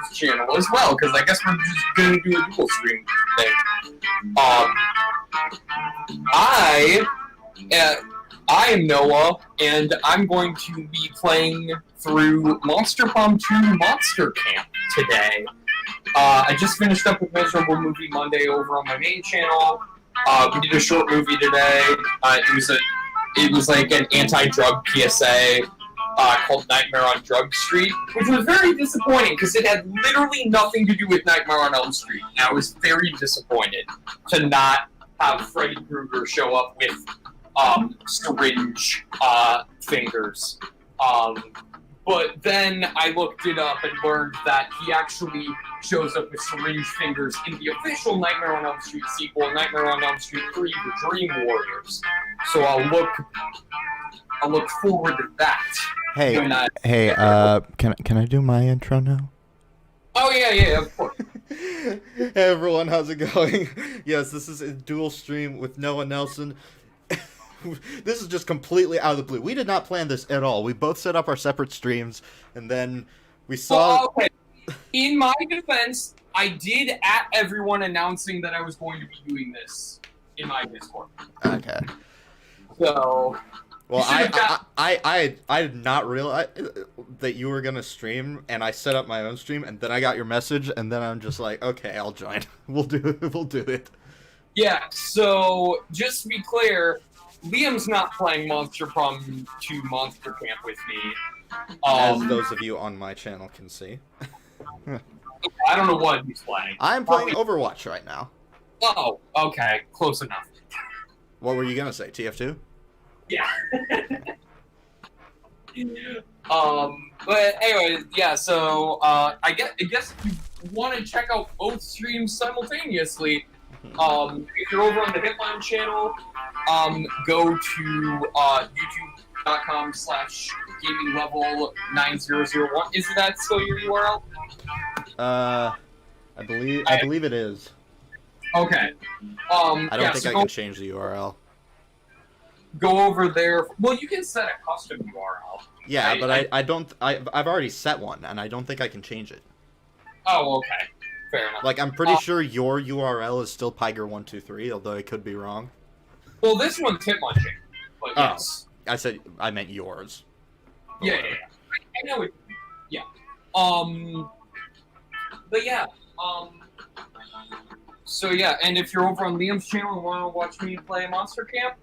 Liam's channel as well, because I guess we're just going to do a dual stream thing. I am Noah, and I'm going to be playing through Monster Prom 2 Monster Camp today. I just finished up with Miserable Movie Monday over on my main channel. We did a short movie today. It was like an anti-drug PSA called Nightmare on Drug Street, which was very disappointing because it had literally nothing to do with Nightmare on Elm Street. And I was very disappointed to not have Freddy Krueger show up with syringe fingers. But then I looked it up and learned that he actually shows up with syringe fingers in the official Nightmare on Elm Street sequel, Nightmare on Elm Street 3: The Dream Warriors. So I'll look forward to that. Hey, can I do my intro now? Oh yeah, of course. Hey everyone, how's it going? Yes, this is a dual stream with Noah Nelson. This is just completely out of the blue. We did not plan this at all. We both set up our separate streams, and then we saw... Well, okay. In my defense, I did at everyone announcing that I was going to be doing this in my Discord. Okay. So... Well, I did not realize that you were going to stream, and I set up my own stream, and then I got your message, and then I'm just like, okay, I'll join. We'll do it. Yeah, so, just to be clear... Liam's not playing Monster Prom 2 Monster Camp with me. As those of you on my channel can see. I don't know what he's playing. I'm playing Overwatch right now. Oh, okay. Close enough. What were you going to say, TF2? Yeah. But anyway, yeah, so, I guess if you want to check out both streams simultaneously, if you're over on the Hitline channel, go to youtube.com/gaminglevel9001. Is that still your URL? I believe it is. Okay. I don't think I can change the URL. Go over there. Well, you can set a custom URL. Yeah, but I've already set one, and I don't think I can change it. Oh, okay. Fair enough. Like, I'm pretty sure your URL is still Piger123, although I could be wrong. Well, this one's Hitmunching, but yes. I meant yours. Yeah. I know it. Yeah. But yeah. So yeah, and if you're over on Liam's channel and want to watch me play Monster Camp,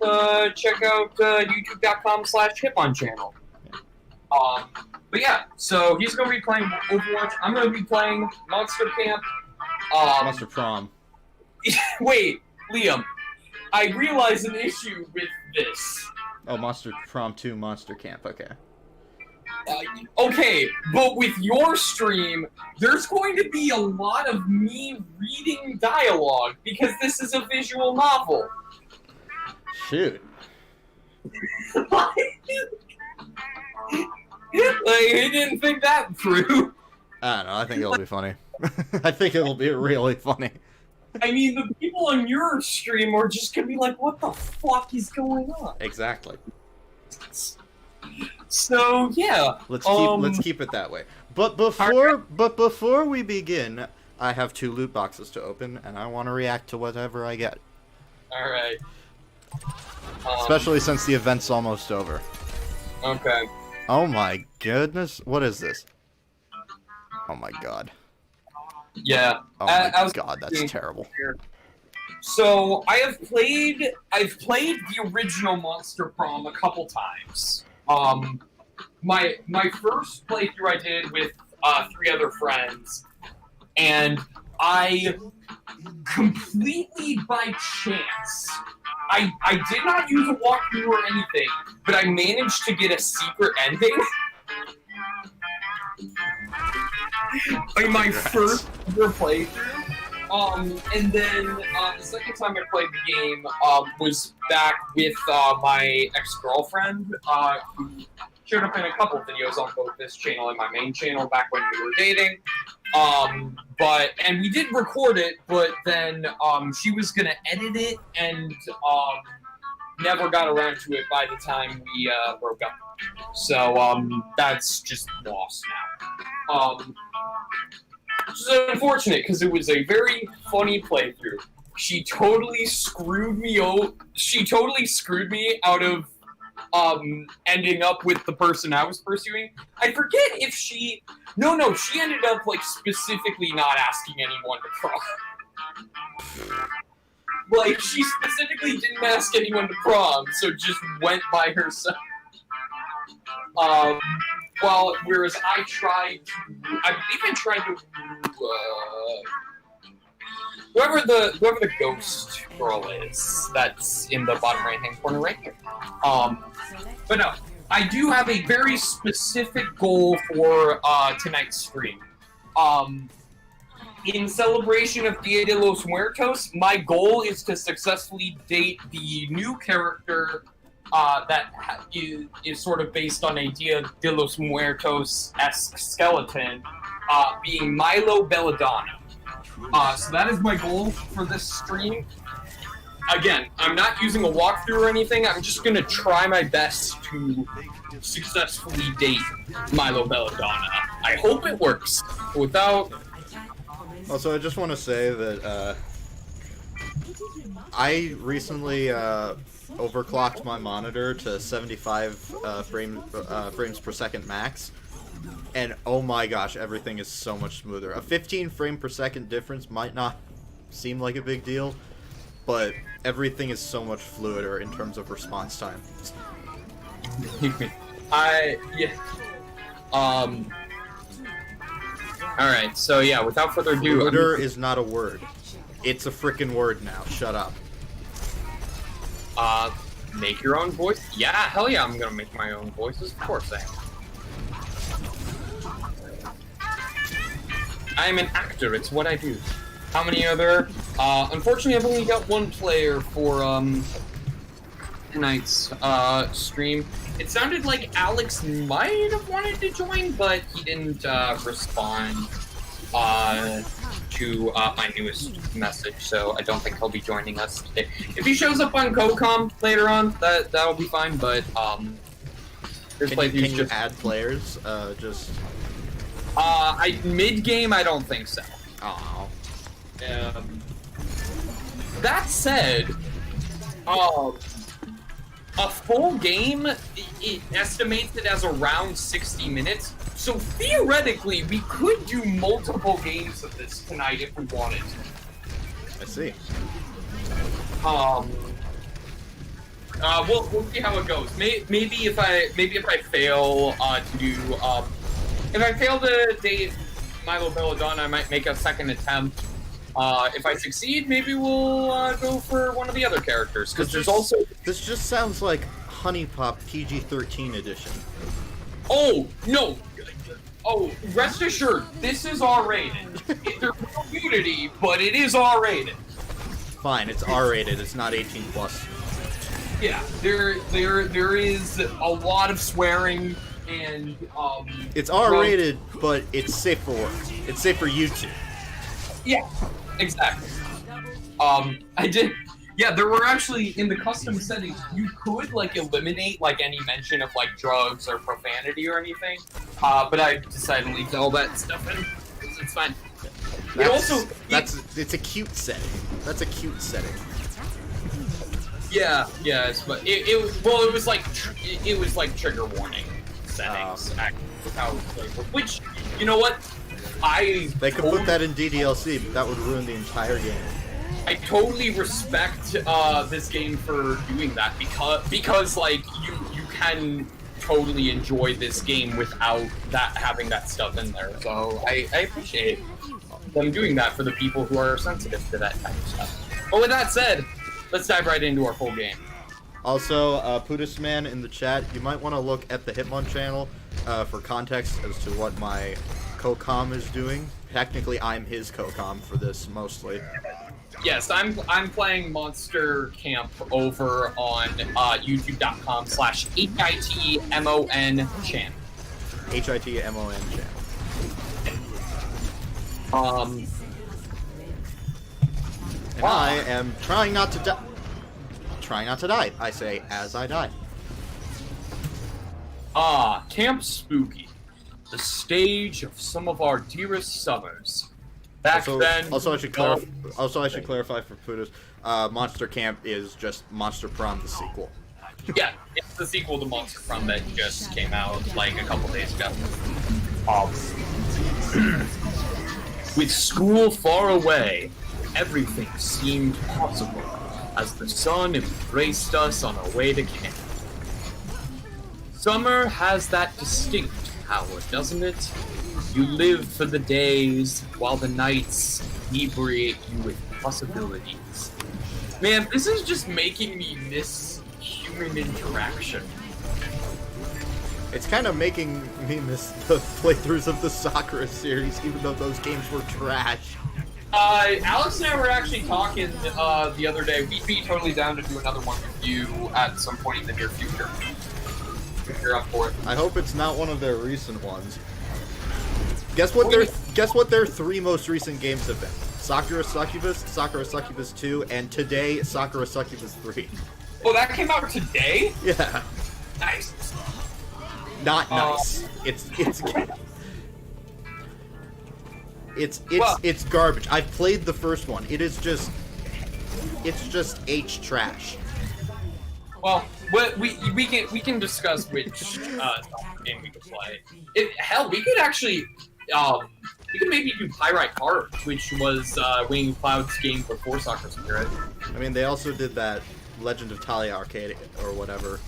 check out youtube.com/hitmunchannel. But yeah, so he's going to be playing Overwatch. I'm going to be playing Monster Camp. Monster Prom. Wait, Liam. I realize an issue with this. Oh, Monster Prom 2 Monster Camp, okay. Okay, but with your stream, there's going to be a lot of me reading dialogue, because this is a visual novel. Shoot. Like, he didn't think that through. I don't know, I think it'll be funny. I think it'll be really funny. I mean, the people on your stream are just gonna be like, what the fuck is going on? Exactly. So, yeah. Let's keep it that way. But before we begin, I have 2 loot boxes to open, and I want to react to whatever I get. Alright. Especially since the event's almost over. Okay. Oh my goodness, what is this? Oh my god. Yeah. Oh my god, that's terrible. So I've played the original Monster Prom a couple times. My first playthrough I did with 3 other friends, and I completely by chance, I did not use a walkthrough or anything, but I managed to get a secret ending. Like my first ever playthrough. And then the second time I played the game was back with my ex-girlfriend, who showed up in a couple videos on both this channel and my main channel back when we were dating. And we did record it, but then she was gonna edit it and never got around to it by the time we broke up. So that's just lost now. Which is unfortunate because it was a very funny playthrough. She totally screwed me out. She totally screwed me out of ending up with the person I was pursuing. I forget if she... No, she ended up, like, specifically not asking anyone to prom. Like, she specifically didn't ask anyone to prom, so just went by herself. Well, whereas I believe I tried to, whoever the ghost girl is, that's in the bottom right-hand corner right here. But no, I do have a very specific goal for, tonight's stream. In celebration of Dia de los Muertos, my goal is to successfully date the new character that is sort of based on a Dia de los Muertos-esque skeleton, being Milo Belladonna. So that is my goal for this stream. Again, I'm not using a walkthrough or anything, I'm just gonna try my best to successfully date Milo Belladonna. I hope it works. Without... Also, I just want to say that, I recently, overclocked my monitor to 75 frames per second max, and oh my gosh, everything is so much smoother. A 15 frame per second difference might not seem like a big deal, but everything is so much fluider in terms of response time. Alright, so yeah, without further ado... Fluider is not a word. It's a frickin' word now. Shut up. Make your own voice? Yeah, hell yeah, I'm gonna make my own voices. Of course I am. I am an actor, it's what I do. How many are there? Unfortunately, I've only got one player for, tonight's, stream. It sounded like Alex might have wanted to join, but he didn't, respond, to my newest message, so I don't think he'll be joining us today. If he shows up on CoCom later on, that'll be fine, but, Can you add players, mid-game, I don't think so. Oh. That said, a full game, it estimates it as around 60 minutes, so theoretically, we could do multiple games of this tonight if we wanted to. I see. We'll see how it goes. Maybe if I fail to do, if I fail to date Milo Belladonna, I might make a second attempt. If I succeed, maybe we'll go for one of the other characters, because there's also... This just sounds like Honey Pop PG-13 edition. Oh, no! Oh, rest assured, this is R-rated. There's no nudity, but it is R-rated. Fine, it's R-rated, it's not 18 plus. Yeah, there is a lot of swearing, and, It's R-rated, but it's safe for work. It's safe for YouTube. Yeah, exactly. Yeah, there were actually, in the custom settings, you could, like, eliminate, like, any mention of, like, drugs or profanity or anything, but I decided to leave all that stuff in, because it's fine. It's a cute setting. That's a cute setting. Yeah, yes, but it was like trigger warning settings, which, you know what? They could put that in DDLC, but that would ruin the entire game. I totally respect this game for doing that because like you can totally enjoy this game without having that stuff in there. So I appreciate them doing that for the people who are sensitive to that type of stuff. But with that said, let's dive right into our full game. Also, Pudis Man in the chat, you might want to look at the Hitmon channel for context as to what my co-com is doing. Technically, I'm his co-com for this, mostly. Yes, I'm playing Monster Camp over on youtube.com/HITMON channel. HITMON channel. And I am trying not to die. Trying not to die, I say, as I die. Camp Spooky. The stage of some of our dearest summers. Back then. Also, I should clarify for Pudas. Monster Camp is just Monster Prom, the sequel. Yeah, it's the sequel to Monster Prom that just came out like a couple days ago. With school far away, everything seemed possible as the sun embraced us on our way to camp. Summer has that distinct power, doesn't it? You live for the days while the nights inebriate you with possibilities. Man, this is just making me miss human interaction. It's kind of making me miss the playthroughs of the Sakura series, even though those games were trash. Alex and I were actually talking the other day. We'd be totally down to do another one with you at some point in the near future. If you're up for it. I hope it's not one of their recent ones. Guess what their three most recent games have been? Sakura Succubus, Sakura Succubus 2, and today Sakura Succubus 3. Oh, that came out today? Yeah. Nice. Not nice. It's garbage. I've played the first one. It's just H trash. Well, we can discuss which game we could play. Hell, we could actually we could maybe do Pyrite Heart, which was Wayne Cloud's game before Soccer Spirit. I mean, they also did that Legend of Talia Arcade or whatever.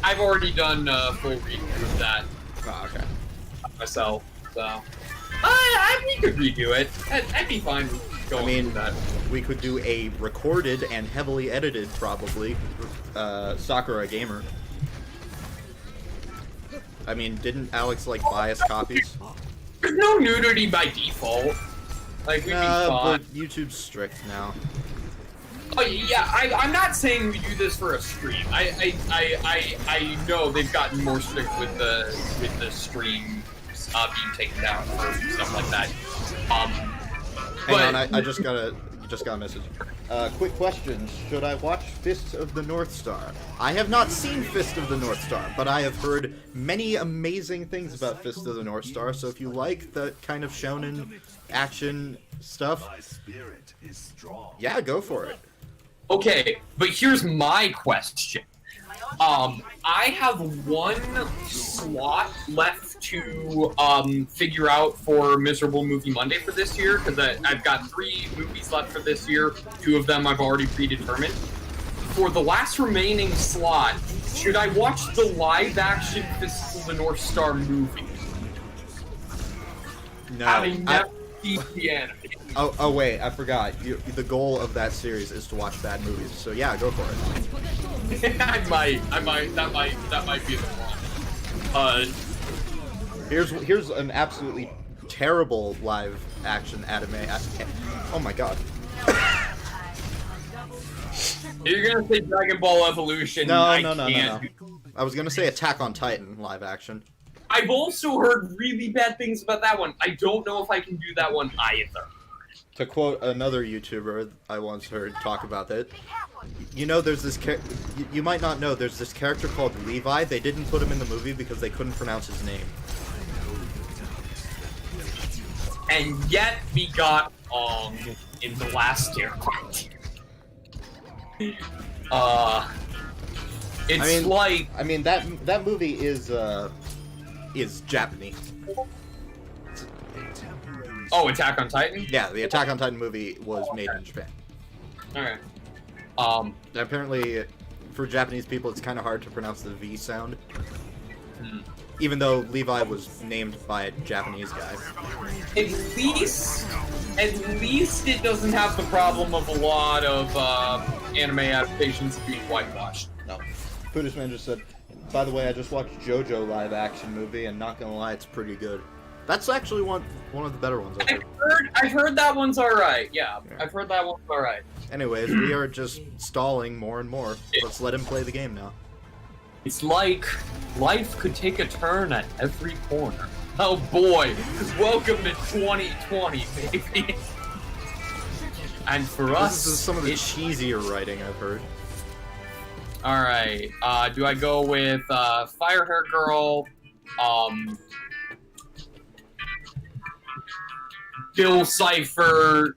I've already done a full redo of that. Oh, okay. Myself, so we could redo it. I'd be fine going with that. We could do a recorded and heavily edited, probably, Sakura Gamer. I mean, didn't Alex like bias copies? There's no nudity by default. Like, we'd be fine. But YouTube's strict now. Oh yeah, I'm not saying we do this for a stream. I know they've gotten more strict with the stream being taken down for stuff like that. Hang on, I just got a message. Quick questions. Should I watch Fist of the North Star? I have not seen Fist of the North Star, but I have heard many amazing things about Fist of the North Star, so if you like the kind of shonen action stuff, yeah, go for it. Okay, but here's my question. I have one slot left to figure out for Miserable Movie Monday for this year, because I've got 3 movies left for this year. 2 of them I've already predetermined. For the last remaining slot, should I watch the live-action Fist of the North Star movie? No. Having never seen the anime. Oh wait, I forgot. The goal of that series is to watch bad movies. So yeah, go for it. I might. That might be the one. Here's an absolutely terrible live action anime. Oh my god. You're gonna say Dragon Ball Evolution? No. Can't. I was gonna say Attack on Titan live action. I've also heard really bad things about that one. I don't know if I can do that one either. To quote another YouTuber I once heard talk about that, you know, there's this you might not know, there's this character called Levi. They didn't put him in the movie because they couldn't pronounce his name. And yet we got in the last aircraft. I mean that movie is Japanese. Oh, Attack on Titan? Yeah, the Attack on Titan movie was made in Japan. Okay. Apparently, for Japanese people, it's kind of hard to pronounce the V sound. Even though Levi was named by a Japanese guy. At least it doesn't have the problem of a lot of anime adaptations being whitewashed. No. Buddhist just said, by the way, I just watched JoJo live action movie, and not gonna lie, it's pretty good. That's actually one of the better ones I've heard. I've heard that one's alright, yeah. I've heard that one's alright. Anyways, we are just stalling more and more. Let's let him play the game now. It's like life could take a turn at every corner. Oh boy, welcome to 2020, baby. And for us, this is some of the cheesier writing I've heard. Alright, do I go with Fire Hair Girl, Bill Cipher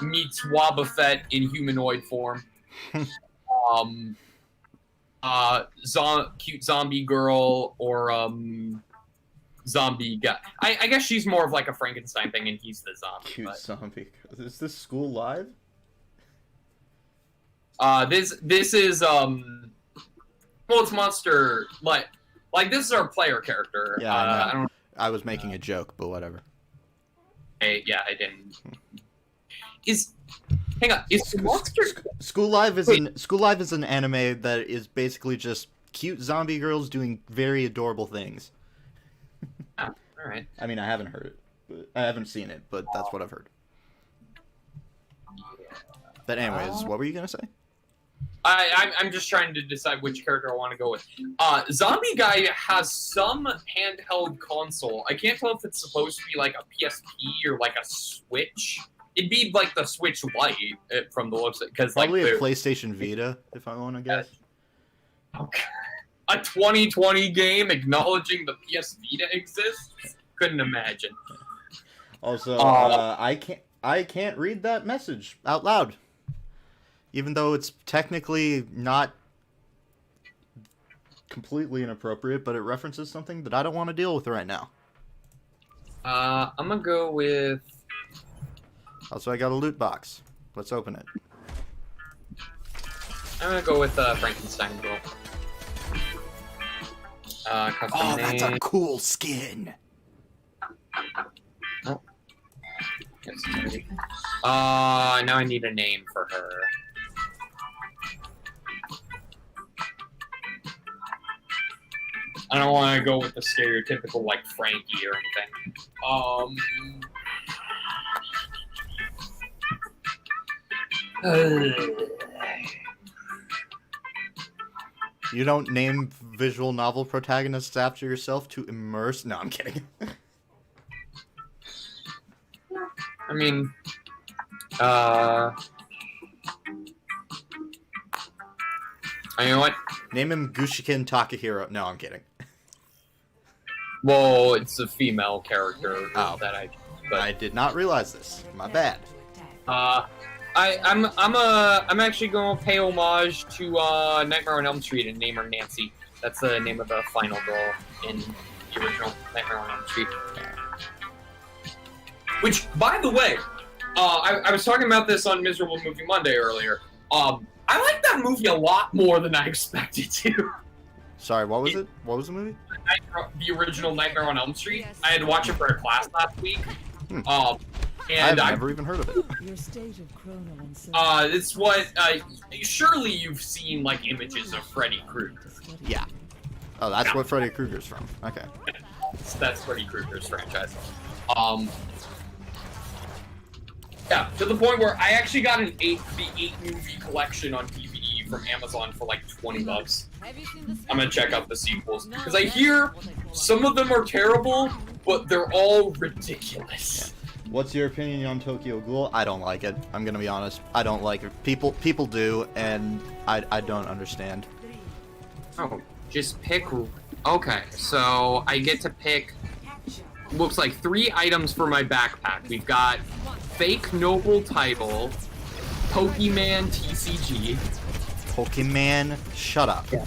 meets Wobbuffet in humanoid form. Cute zombie girl or zombie guy. I guess she's more of like a Frankenstein thing, and he's the zombie. Cute zombie. Is this School Live? This is well, it's Monster like this is our player character. Yeah, I was making a joke, but whatever. Yeah, I didn't. Hang on, is Monster School Live is an anime that is basically just cute zombie girls doing very adorable things. all right. I mean, I haven't heard it, but I haven't seen it, but that's what I've heard. But anyways, what were you gonna say? I'm just trying to decide which character I want to go with. Zombie Guy has some handheld console. I can't tell if it's supposed to be like a PSP or like a Switch. It'd be like the Switch Lite from the looks of it, because like probably a PlayStation Vita, if I want to guess. Okay. A 2020 game acknowledging the PS Vita exists? Couldn't imagine. Also, I can't read that message out loud. Even though it's technically not completely inappropriate, but it references something that I don't want to deal with right now. I'm gonna go with... Also, I got a loot box. Let's open it. I'm gonna go with Frankenstein Girl. Custom name. That's a cool skin. Oh. Yes, now I need a name for her. I don't want to go with the stereotypical, like, Frankie or anything. You don't name visual novel protagonists after yourself to immerse... No, I'm kidding. I mean, you know what? Name him Gushiken Takahiro. No, I'm kidding. Well, it's a female character that I did not realize this. My bad. I'm actually going to pay homage to Nightmare on Elm Street and name her Nancy. That's the name of the final girl in the original Nightmare on Elm Street. Which, by the way, I was talking about this on Miserable Movie Monday earlier. I like that movie a lot more than I expected to. Sorry, what was it? What was the movie? The original Nightmare on Elm Street. I had to watch it for a class last week. And I've never even heard of it. It's what, surely you've seen, like, images of Freddy Krueger. Yeah. Oh, that's what Freddy Krueger's from. Okay. That's Freddy Krueger's franchise. Yeah, to the point where I actually got the 8 movie collection on DVD from Amazon for like $20. I'm gonna check out the sequels, because I hear some of them are terrible, but they're all ridiculous. What's your opinion on Tokyo Ghoul? I don't like it. I'm gonna be honest. I don't like it. People do, and I don't understand. Oh, just pick... Okay, so I get to pick... Looks like 3 items for my backpack. We've got Fake Noble Title, Pokemon TCG. Pokemon? Shut up. Yeah.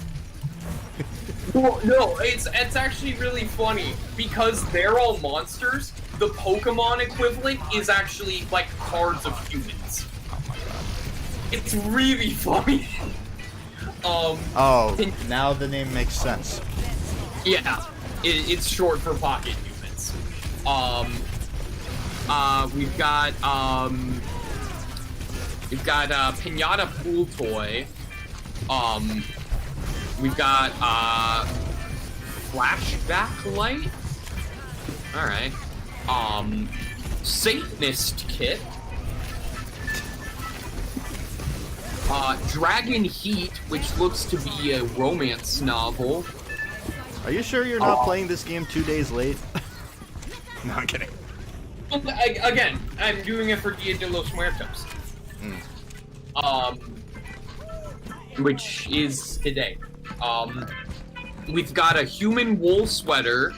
Well, no, it's actually really funny, because they're all monsters. The Pokemon equivalent is actually like cards of humans. Oh my god. It's really funny. Oh, now the name makes sense. Yeah, it's short for pocket humans. We've got Pinata Pool Toy. We've got Flashback Light. All right. Satanist Kit. Dragon Heat, which looks to be a romance novel. Are you sure you're not playing this game 2 days late? No, I'm kidding. Again, I'm doing it for Dia de los Muertos. Which is today. We've got a human wool sweater.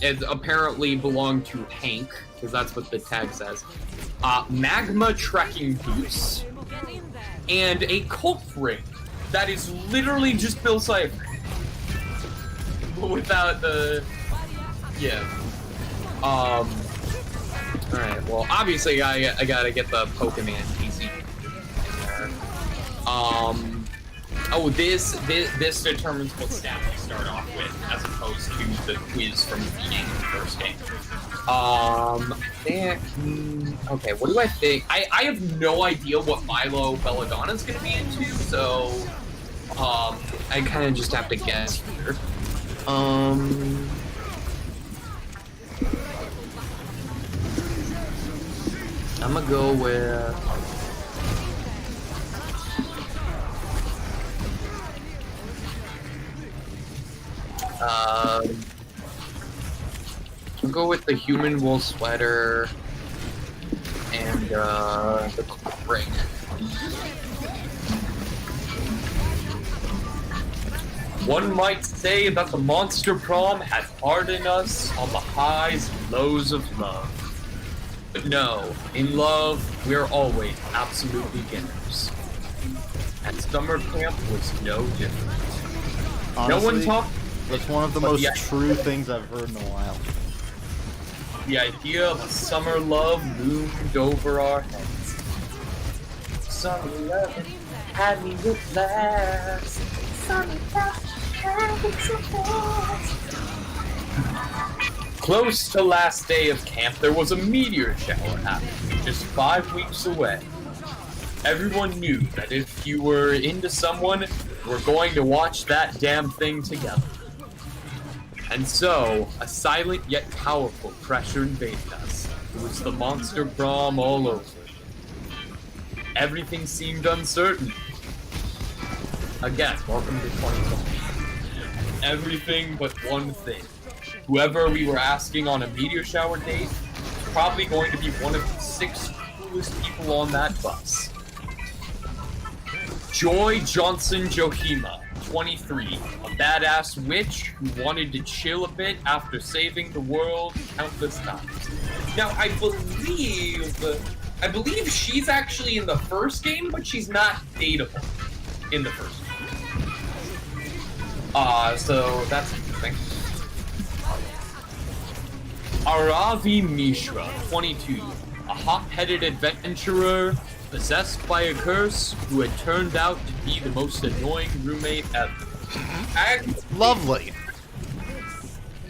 it apparently belonged to Hank, because that's what the tag says. Magma trekking boots, and a cult ring that is literally just Bill Cipher. Without the... Yeah. Alright, well, obviously I gotta get the Pokemon PC in there. Oh, this determines what stat we start off with, as opposed to the quiz from the beginning of the first game. Okay, what do I think? I have no idea what Milo Belladonna's gonna be into, so, I kind of just have to guess here. I'm gonna go with... I'll go with the human wool sweater and the ring. One might say that the Monster Prom has hardened us on the highs and lows of love. But no, in love, we're always absolute beginners. And summer camp was no different. Honestly, No one talked. That's one of the most true things I've heard in a while. The idea of a summer love loomed over our heads. Summer love had me with last. Summer love had me so fast. Close to last day of camp, there was a meteor shower happening just 5 weeks away. Everyone knew that if you were into someone, we're going to watch that damn thing together. And so, a silent yet powerful pressure invaded us. It was the Monster Prom all over. Everything seemed uncertain. Again, welcome to 2020. Everything but one thing. Whoever we were asking on a meteor shower date was probably going to be one of the 6 coolest people on that bus. Joy Johnson Johima, 23, a badass witch who wanted to chill a bit after saving the world countless times. Now, I believe she's actually in the first game, but she's not dateable in the first game. So that's interesting. Aravi Mishra, 22, a hot-headed adventurer possessed by a curse who had turned out to be the most annoying roommate ever. Lovely.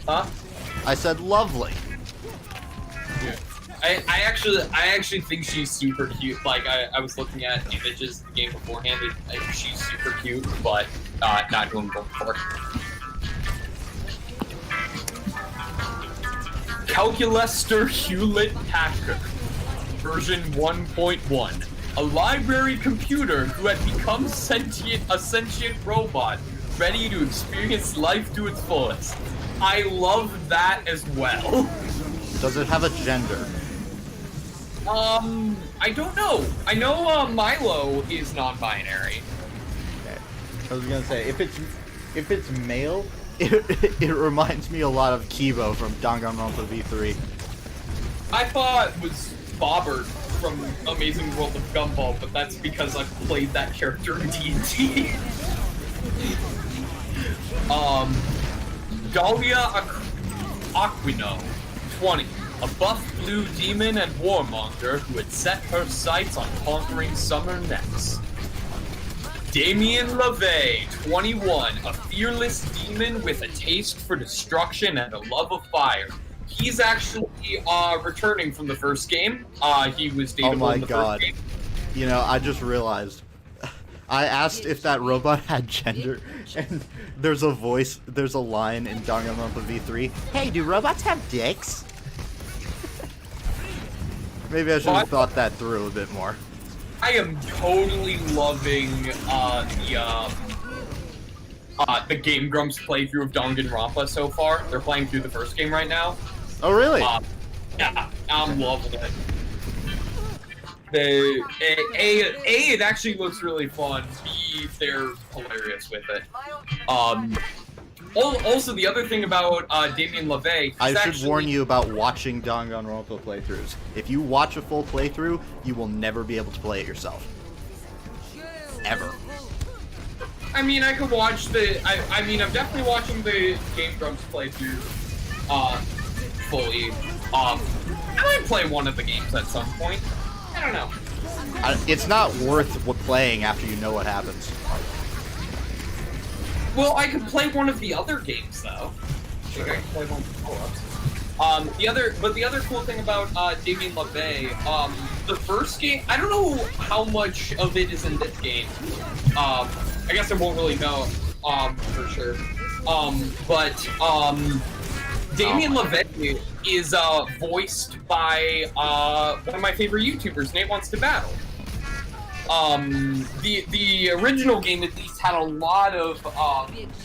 Huh? I said lovely. Yeah. I actually think she's super cute. Like, I was looking at images of the game beforehand, and she's super cute, but not who I'm going for. Calculester Hewlett-Packard, version 1.1. A library computer who had become a sentient robot, ready to experience life to its fullest. I love that as well. Does it have a gender? I don't know. I know Milo is non-binary. Okay. I was gonna say if it's male, it reminds me a lot of Kibo from Danganronpa V3. I thought it was Bobbert from Amazing World of Gumball, but that's because I've played that character in D&D. Dahlia Aquino, 20, a buff blue demon and warmonger who had set her sights on conquering summer next. Damien LaVey, 21, a fearless demon with a taste for destruction and a love of fire. He's actually returning from the first game. He was dateable in the first game. You know, I just realized. I asked if that robot had gender, and there's a line in Danganronpa V3. Hey, do robots have dicks? Maybe I should have thought that through a bit more. I am totally loving the Game Grumps playthrough of Danganronpa so far. They're playing through the first game right now. Oh, really? Yeah, I'm loving it. It actually looks really fun. B, they're hilarious with it. Also, the other thing about Damien LeVay, I should warn you about watching Danganronpa playthroughs. If you watch a full playthrough, you will never be able to play it yourself. Ever. I mean, I could watch the. I mean, I'm definitely watching the Game Grumps playthrough fully. I might play one of the games at some point. I don't know. It's not worth playing after you know what happens. Well, I could play one of the other games though. I think I can play one of the co-ops. The other cool thing about Damien LeVay, the first game, I don't know how much of it is in this game. I guess I won't really know, for sure. Damien LeVay is voiced by one of my favorite YouTubers, Nate Wants to Battle. The original game at least had a lot of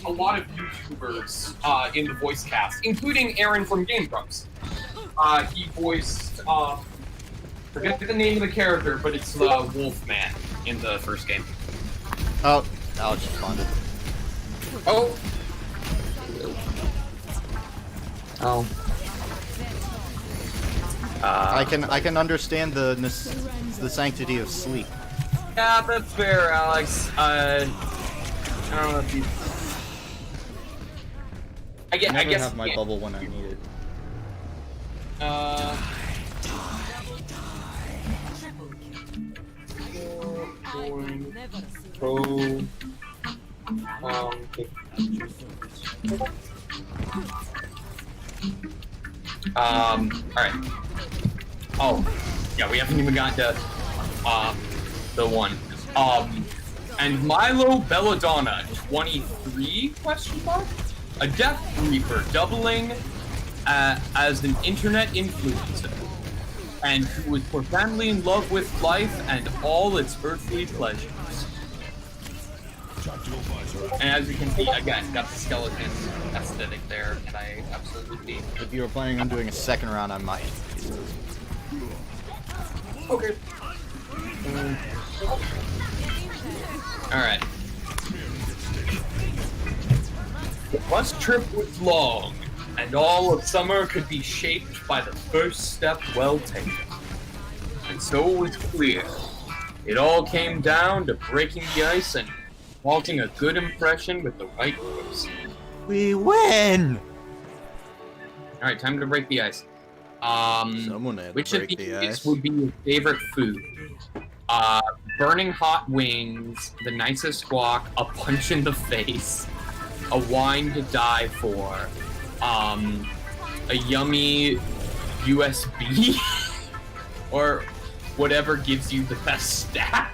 YouTubers in the voice cast, including Aaron from Game Grumps. He voiced forget the name of the character, but it's Wolfman in the first game. Oh, Alex responded. Oh. Oh. I can understand the sanctity of sleep. Yeah, that's fair, Alex. I don't know if you. I guess have my bubble when I need it. Alright. Oh, yeah, we haven't even gotten to, the one. And Milo Belladonna, 23, question mark? A Death Reaper doubling as an internet influencer, and who was profoundly in love with life and all its earthly pleasures. And as you can see, again, got the skeleton aesthetic there, and I absolutely... If you were planning on doing a second round, I might. Okay. Alright. The bus trip was long, and all of summer could be shaped by the first step well taken. And so it was clear. It all came down to breaking the ice and vaulting a good impression with the right person. We win! Alright, time to break the ice. Someone had Which to of break these the ice. would be your favorite food? Burning hot wings, the nicest guac, a punch in the face, a wine to die for, a yummy USB, or whatever gives you the best stats.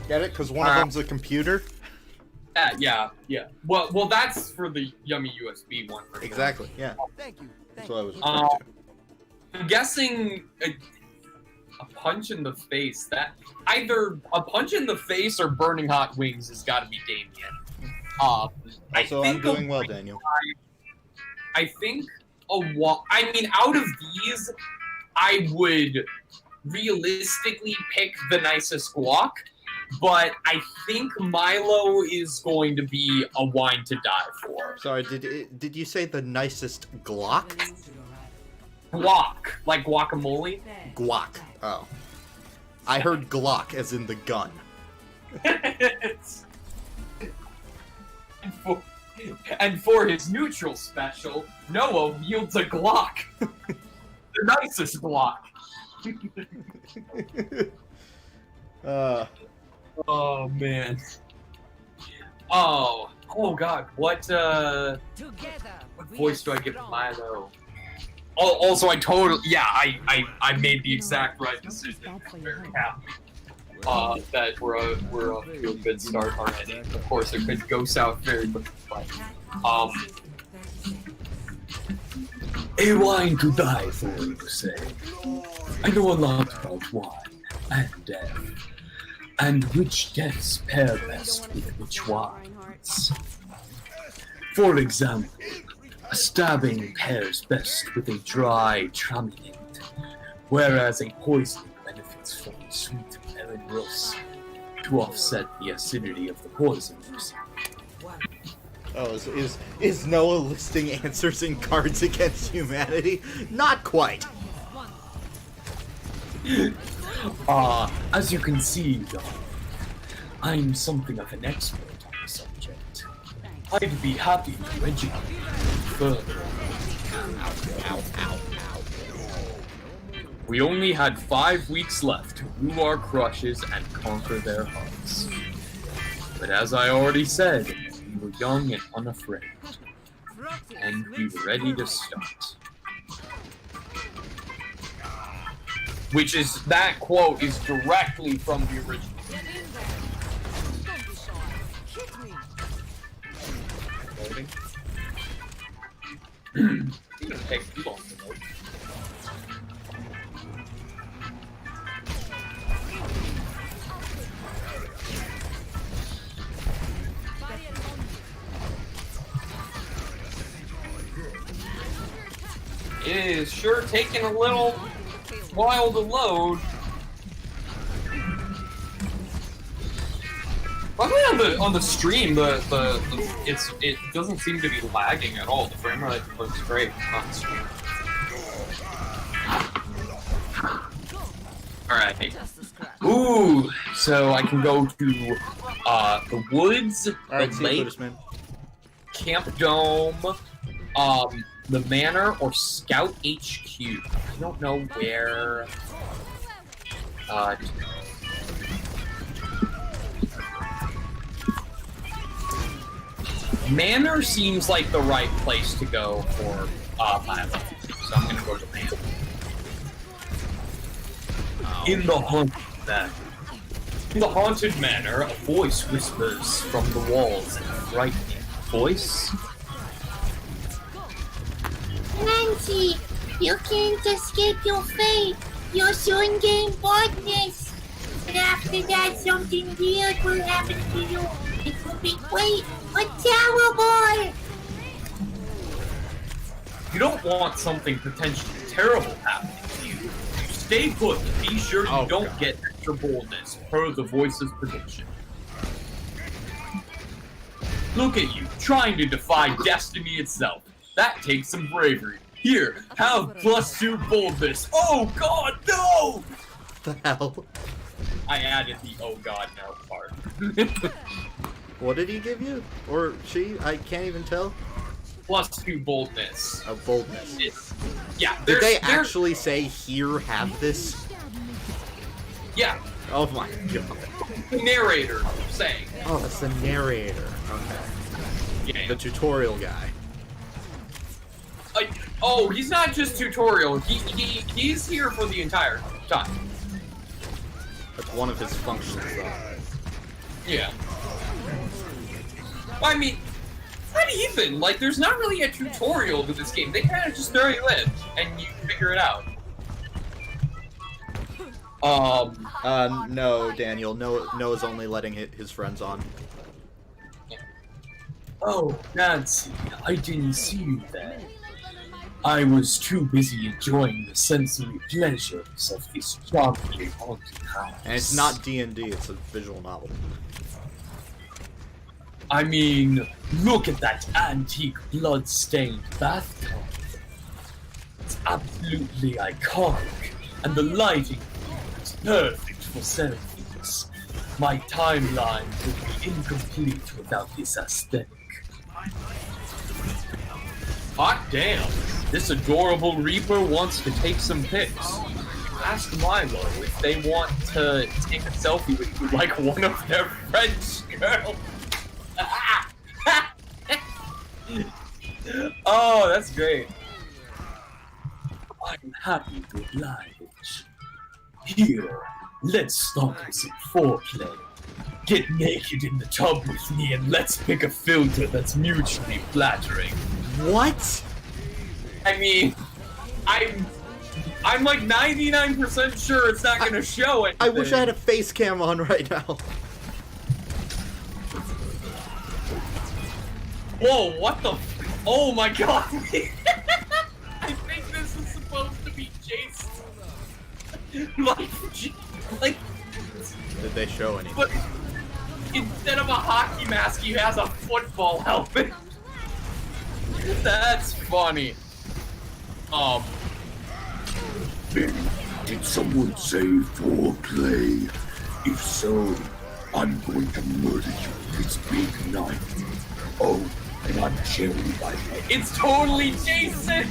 Get it? Because one of them's a computer? Yeah. Well, that's for the yummy USB one. For Exactly, yeah. Thank you. That's what I was referring to. I'm guessing a punch in the face. That either a punch in the face or burning hot wings has got to be Damien. So I'm doing well, Daniel. I think I mean, out of these, I would realistically pick the nicest guac, but I think Milo is going to be a wine to die for. Sorry, did you say the nicest Glock? Guac, like guacamole. Guac. Oh. I heard Glock as in the gun. And for his neutral special, Noah wields a Glock. The nicest Glock. Oh man. Oh god. What voice do I give Milo? Also, I made the exact right decision. I'm very happy that we're off to a good start already. Of course, it could go south very quickly, but a wine to die for, you say? I know a lot about wine and death, and which deaths pair best with which wines. For example, a stabbing pairs best with a dry traminate, whereas a poisoning benefits from sweet melon rust to offset the acidity of the poisoners. Oh, is Noah listing answers in Cards Against Humanity? Not quite. As you can see, though, I'm something of an expert on the subject. I'd be happy to educate you further. We only had 5 weeks left to woo our crushes and conquer their hearts. But as I already said, we were young and unafraid, and we were ready to start. Which is, that quote is directly from the original. Loading. It's gonna take too long to load. It is sure taking a little while to load. Luckily on the stream, it doesn't seem to be lagging at all. The frame rate looks great on the stream. Alright. Ooh, so I can go to the woods, Alright, the lake, Camp Dome, the Manor, or Scout HQ. I don't know where. Manor seems like the right place to go for my level, so I'm gonna go to Manor. In the haunted manor, a voice whispers from the walls in a frightening voice. Nancy, you can't escape your fate. You'll soon gain boldness. But after that, something weird will happen to you. It will be great but terrible. You don't want something potentially terrible happening to you. Stay put and be sure you don't get extra boldness, per the voice's prediction. Look at you, trying to defy destiny itself. That takes some bravery. Here, have +2 boldness. Oh god, no! The hell? I added the oh god, no part. What did he give you? Or she? I can't even tell. +2 boldness. A boldness. Yeah. Did they actually say, here, have this? Yeah. Oh my god. The narrator saying. Oh, that's the narrator. Okay. Yeah. The tutorial guy. Oh, he's not just tutorial. He's here for the entire time. That's one of his functions, though. Yeah. I mean, not even. Like, there's not really a tutorial to this game. They kind of just throw you in, and you figure it out. No, Daniel. Noah's only letting his friends on. Oh, Nancy, I didn't see you there. I was too busy enjoying the sensory pleasures of this charmingly haunted house. And it's not D&D, it's a visual novel. I mean, look at that antique blood-stained bathtub. It's absolutely iconic, and the lighting is perfect for selfies. My timeline would be incomplete without this aesthetic. Hot damn! This adorable Reaper wants to take some pics. Ask Milo if they want to take a selfie with you like one of their French girls. Oh, that's great. I'm happy to oblige. Here, let's start with some foreplay. Get naked in the tub with me and let's pick a filter that's mutually flattering. What? I mean, I'm like 99% sure it's not gonna show it. I wish I had a face cam on right now. Whoa, what the oh my god. I think this is supposed to be Jason. like Did they show anything? but instead of a hockey mask, he has a football helmet. That's funny. Did someone say foreplay? If so, I'm going to murder you with this big knife. Oh, and I'm Jerry, by the way. It's totally Jason!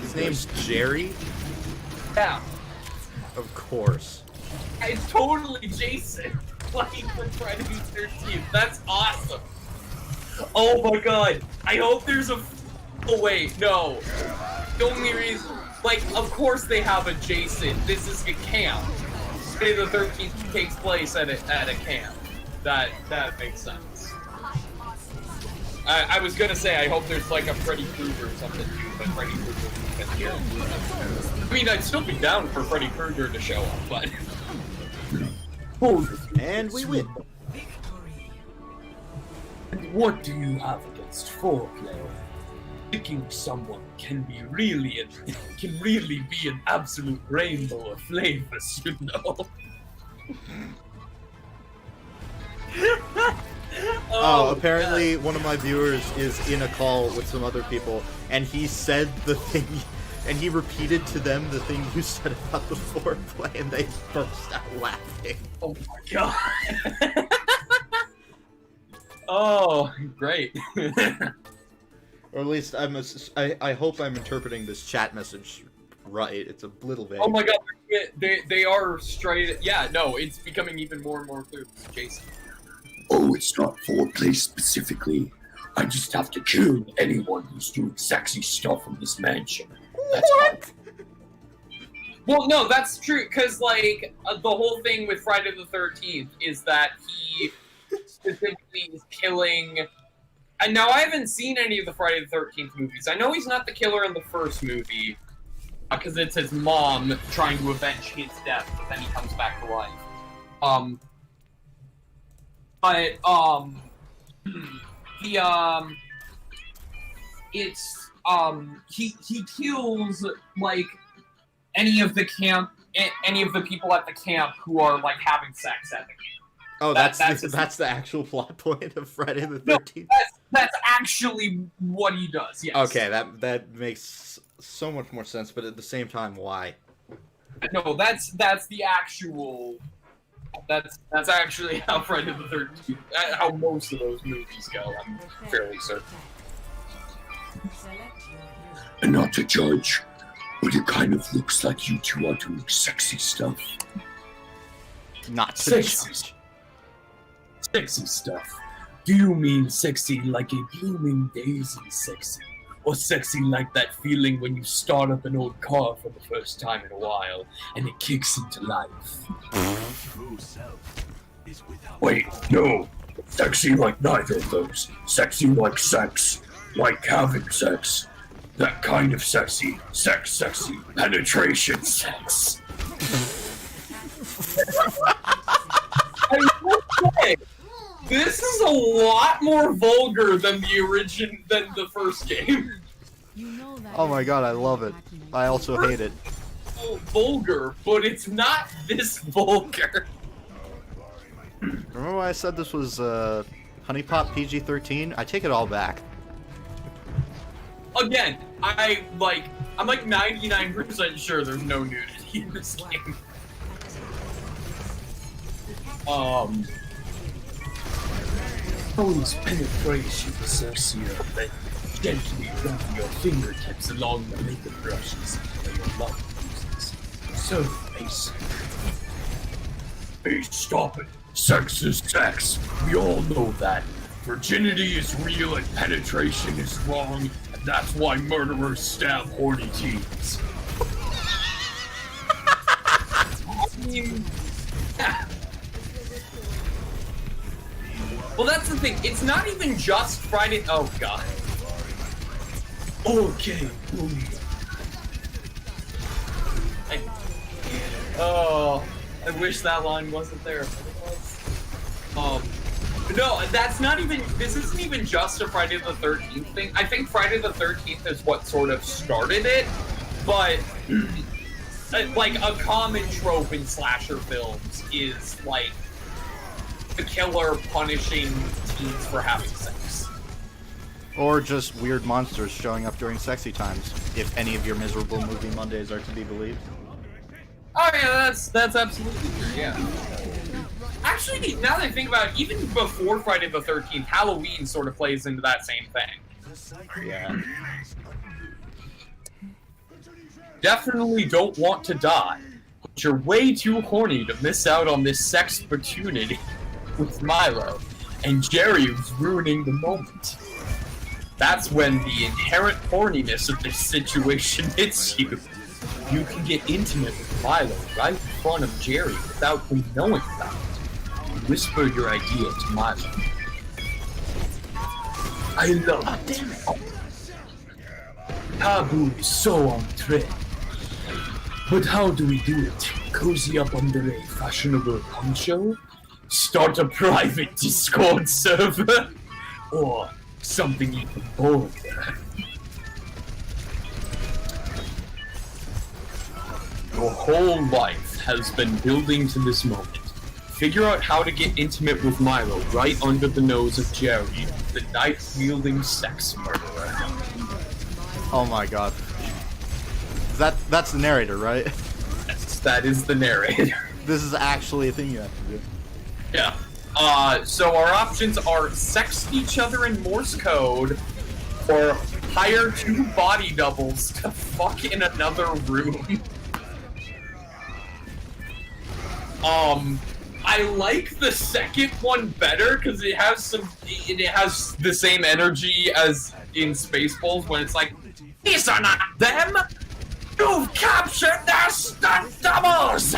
His name's Jerry? Yeah, Of course. it's totally Jason. Playing for Friday the 13th. That's awesome. Oh my god. I hope there's a... Oh wait, no. The only reason... Like, of course they have a Jason. This is a camp. Friday the 13th takes place at a camp. That makes sense. I was gonna say, I hope there's like a Freddy Krueger or something too, but Freddy Krueger isn't here. I mean, I'd still be down for Freddy Krueger to show up, but... And we win. And what do you have against foreplay? Picking someone can really be an absolute rainbow of flavors, you know. Apparently one of my viewers is in a call with some other people, and he said the thing, and he repeated to them the thing you said about the foreplay, and they burst out laughing. Oh my god. Oh, great. Or at least I hope I'm interpreting this chat message right. It's a little vague. Oh my god, they are straight. Yeah, no, it's becoming even more and more clear. It's Jason. Oh, it's not foreplay specifically. I just have to kill anyone who's doing sexy stuff in this mansion. That's what? Well, no, that's true, because, like, the whole thing with Friday the 13th is that he specifically is killing... And now, I haven't seen any of the Friday the 13th movies. I know he's not the killer in the first movie, because it's his mom trying to avenge his death, but then he comes back to life. He kills, like, any of the people at the camp who are, like, having sex at the camp. Oh, that's the actual plot point of Friday the 13th? No, that's actually what he does, yes. Okay, that makes so much more sense, but at the same time, why? No, that's the actual... That's actually how Friday the 13th... How most of those movies go, I'm fairly certain. And not to judge, but it kind of looks like you two are doing sexy stuff. Not to judge. Sexy stuff. Do you mean sexy like a blooming daisy sexy? Or sexy like that feeling when you start up an old car for the first time in a while and it kicks into life? Wait, no. Sexy like neither of those. Sexy like sex. Like having sex. That kind of sexy. Sexy. Penetration sex. I will say, this is a lot more vulgar than the first game. Oh my god, I love it. I also hate it. Oh, vulgar, but it's not this vulgar. Remember when I said this was Honey Pot PG-13? I take it all back. Again, I'm like 99% sure there's no nudity in this game. Always penetration associate that gently rub your fingertips along the makeup brushes that your love uses. So basic. Hey, stop it. Sex is sex. We all know that. Virginity is real and penetration is wrong, and that's why murderers stab horny teens. I mean, well, that's the thing. It's not even just Friday. Oh god. Okay. I wish that line wasn't there. No, that's not even. This isn't even just a Friday the 13th thing. I think Friday the 13th is what sort of started it, but like a common trope in slasher films is like the killer punishing teens for having sex. Or just weird monsters showing up during sexy times, if any of your miserable movie Mondays are to be believed. Oh yeah, that's absolutely true, yeah. Actually, now that I think about it, even before Friday the 13th, Halloween sort of plays into that same thing. Yeah. Definitely don't want to die, but you're way too horny to miss out on this sex opportunity with Milo, and Jerry was ruining the moment. That's when the inherent horniness of this situation hits you. You can get intimate with Milo right in front of Jerry without him knowing about it. You whisper your idea to Milo. I love it. Taboo is so on trend. But how do we do it? Cozy up under a fashionable poncho? Start a private Discord server? Or something even bolder? Your whole life has been building to this moment. Figure out how to get intimate with Milo right under the nose of Jerry, the knife-wielding sex murderer. Oh my god. That's the narrator, right? Yes, that is the narrator. This is actually a thing you have to do. Yeah. So our options are sext each other in Morse code, or hire 2 body doubles to fuck in another room. I like the second one better because it has the same energy as in Spaceballs when it's like, these are not them! You've captured their stunt doubles!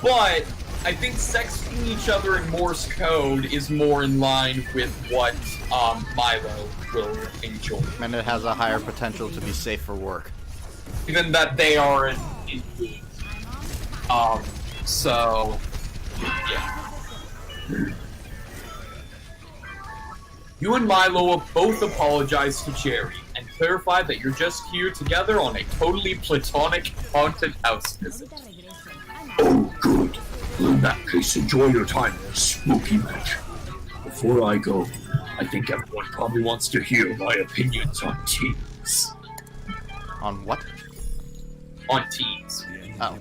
But I think sexting each other in Morse code is more in line with what Milo will enjoy. And it has a higher potential to be safe for work. Even that they are in so yeah. You and Milo both apologize to Jerry and clarify that you're just here together on a totally platonic haunted house visit. Oh, good. In that case, enjoy your time in this spooky match. Before I go, I think everyone probably wants to hear my opinions on teens. On what? On teens. Oh.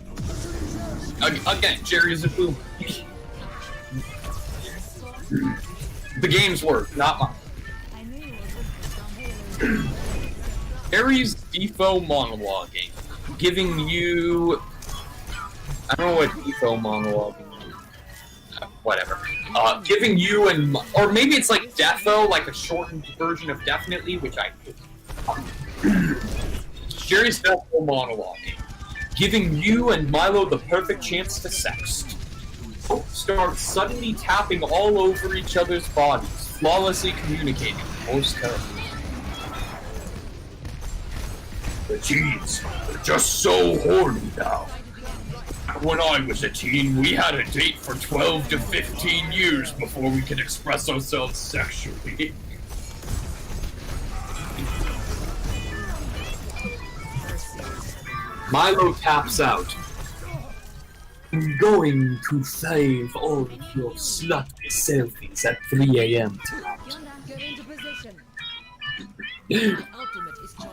Again, Jerry is a boom. The game's work, not mine. Jerry's defo monologuing, giving you... I don't know what defo monologuing means. Whatever. Giving you and... Or maybe it's like defo, like a shortened version of definitely, which I... Jerry's defo monologuing, giving you and Milo the perfect chance to sext. Start suddenly tapping all over each other's bodies, flawlessly communicating in Morse code. The teens are just so horny now. When I was a teen, we had a date for 12 to 15 years before we could express ourselves sexually. Milo taps out. I'm going to save all of your slutty selfies at 3 a.m.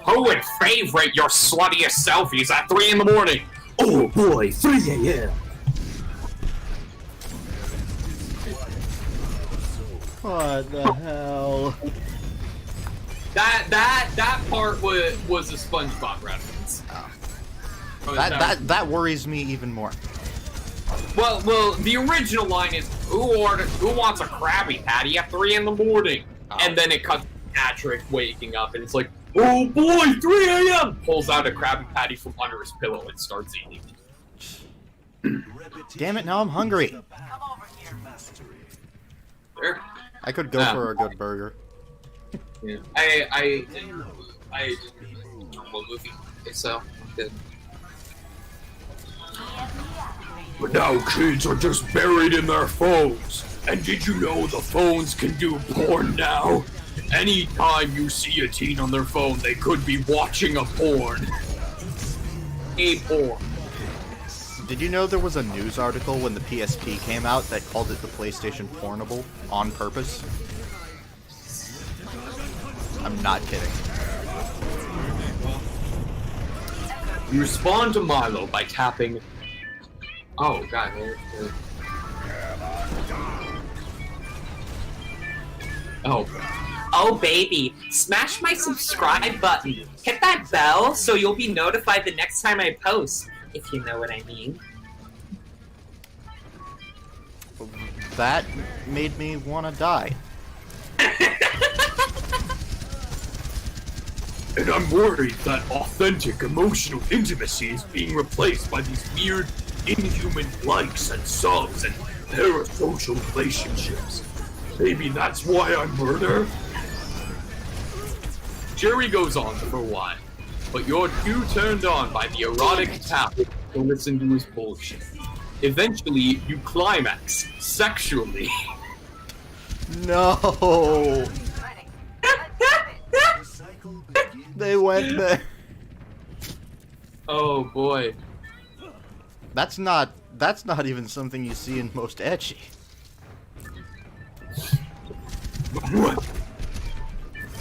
Who would favorite your sluttiest selfies at 3 in the morning? Oh boy, 3 a.m. What the hell? That part was a SpongeBob reference. That worries me even more. Well, the original line is, who wants a Krabby Patty at 3 in the morning? Oh. And then it cuts to Patrick waking up, and it's like, oh boy, 3 a.m. Pulls out a Krabby Patty from under his pillow and starts eating. Damn it, now I'm hungry. There. I could go for a good burger. Yeah. I normal movie, so good. But now kids are just buried in their phones. And did you know the phones can do porn now? Anytime you see a teen on their phone, they could be watching a porn. A porn. Did you know there was a news article when the PSP came out that called it the PlayStation Pornable on purpose? I'm not kidding. You respond to Milo by tapping. Oh god. Oh. Oh baby, smash my subscribe button. Hit that bell so you'll be notified the next time I post, if you know what I mean. That made me want to die. And I'm worried that authentic emotional intimacy is being replaced by these weird, inhuman likes and subs and parasocial relationships. Maybe that's why I murder? Jerry goes on for a while, but you're too turned on by the erotic tap to listen to his bullshit. Eventually, you climax sexually. No. They went there. Oh boy. That's not even something you see in most ecchi.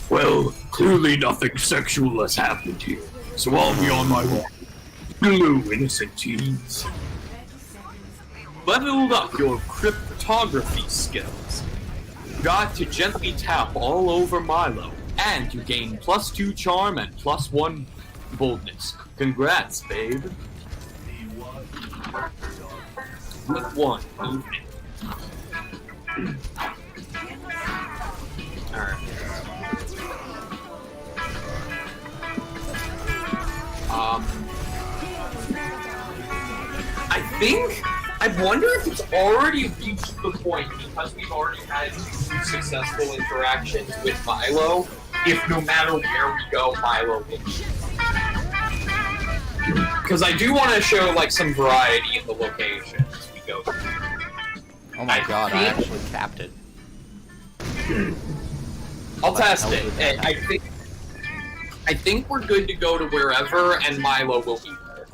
Well, clearly nothing sexual has happened here, so I'll be on my way. Hello, innocent teens. Leveled up your cryptography skills. Got to gently tap all over Milo, and you gain +2 charm and +1 boldness. Congrats, babe. With 1 evening. Alright. I wonder if it's already reached the point, because we've already had 2 successful interactions with Milo, if no matter where we go, Milo wins. Because I do want to show, like, some variety in the locations we go to. Oh my god, I actually capped it. I'll test it. I think we're good to go to wherever, and Milo will be there.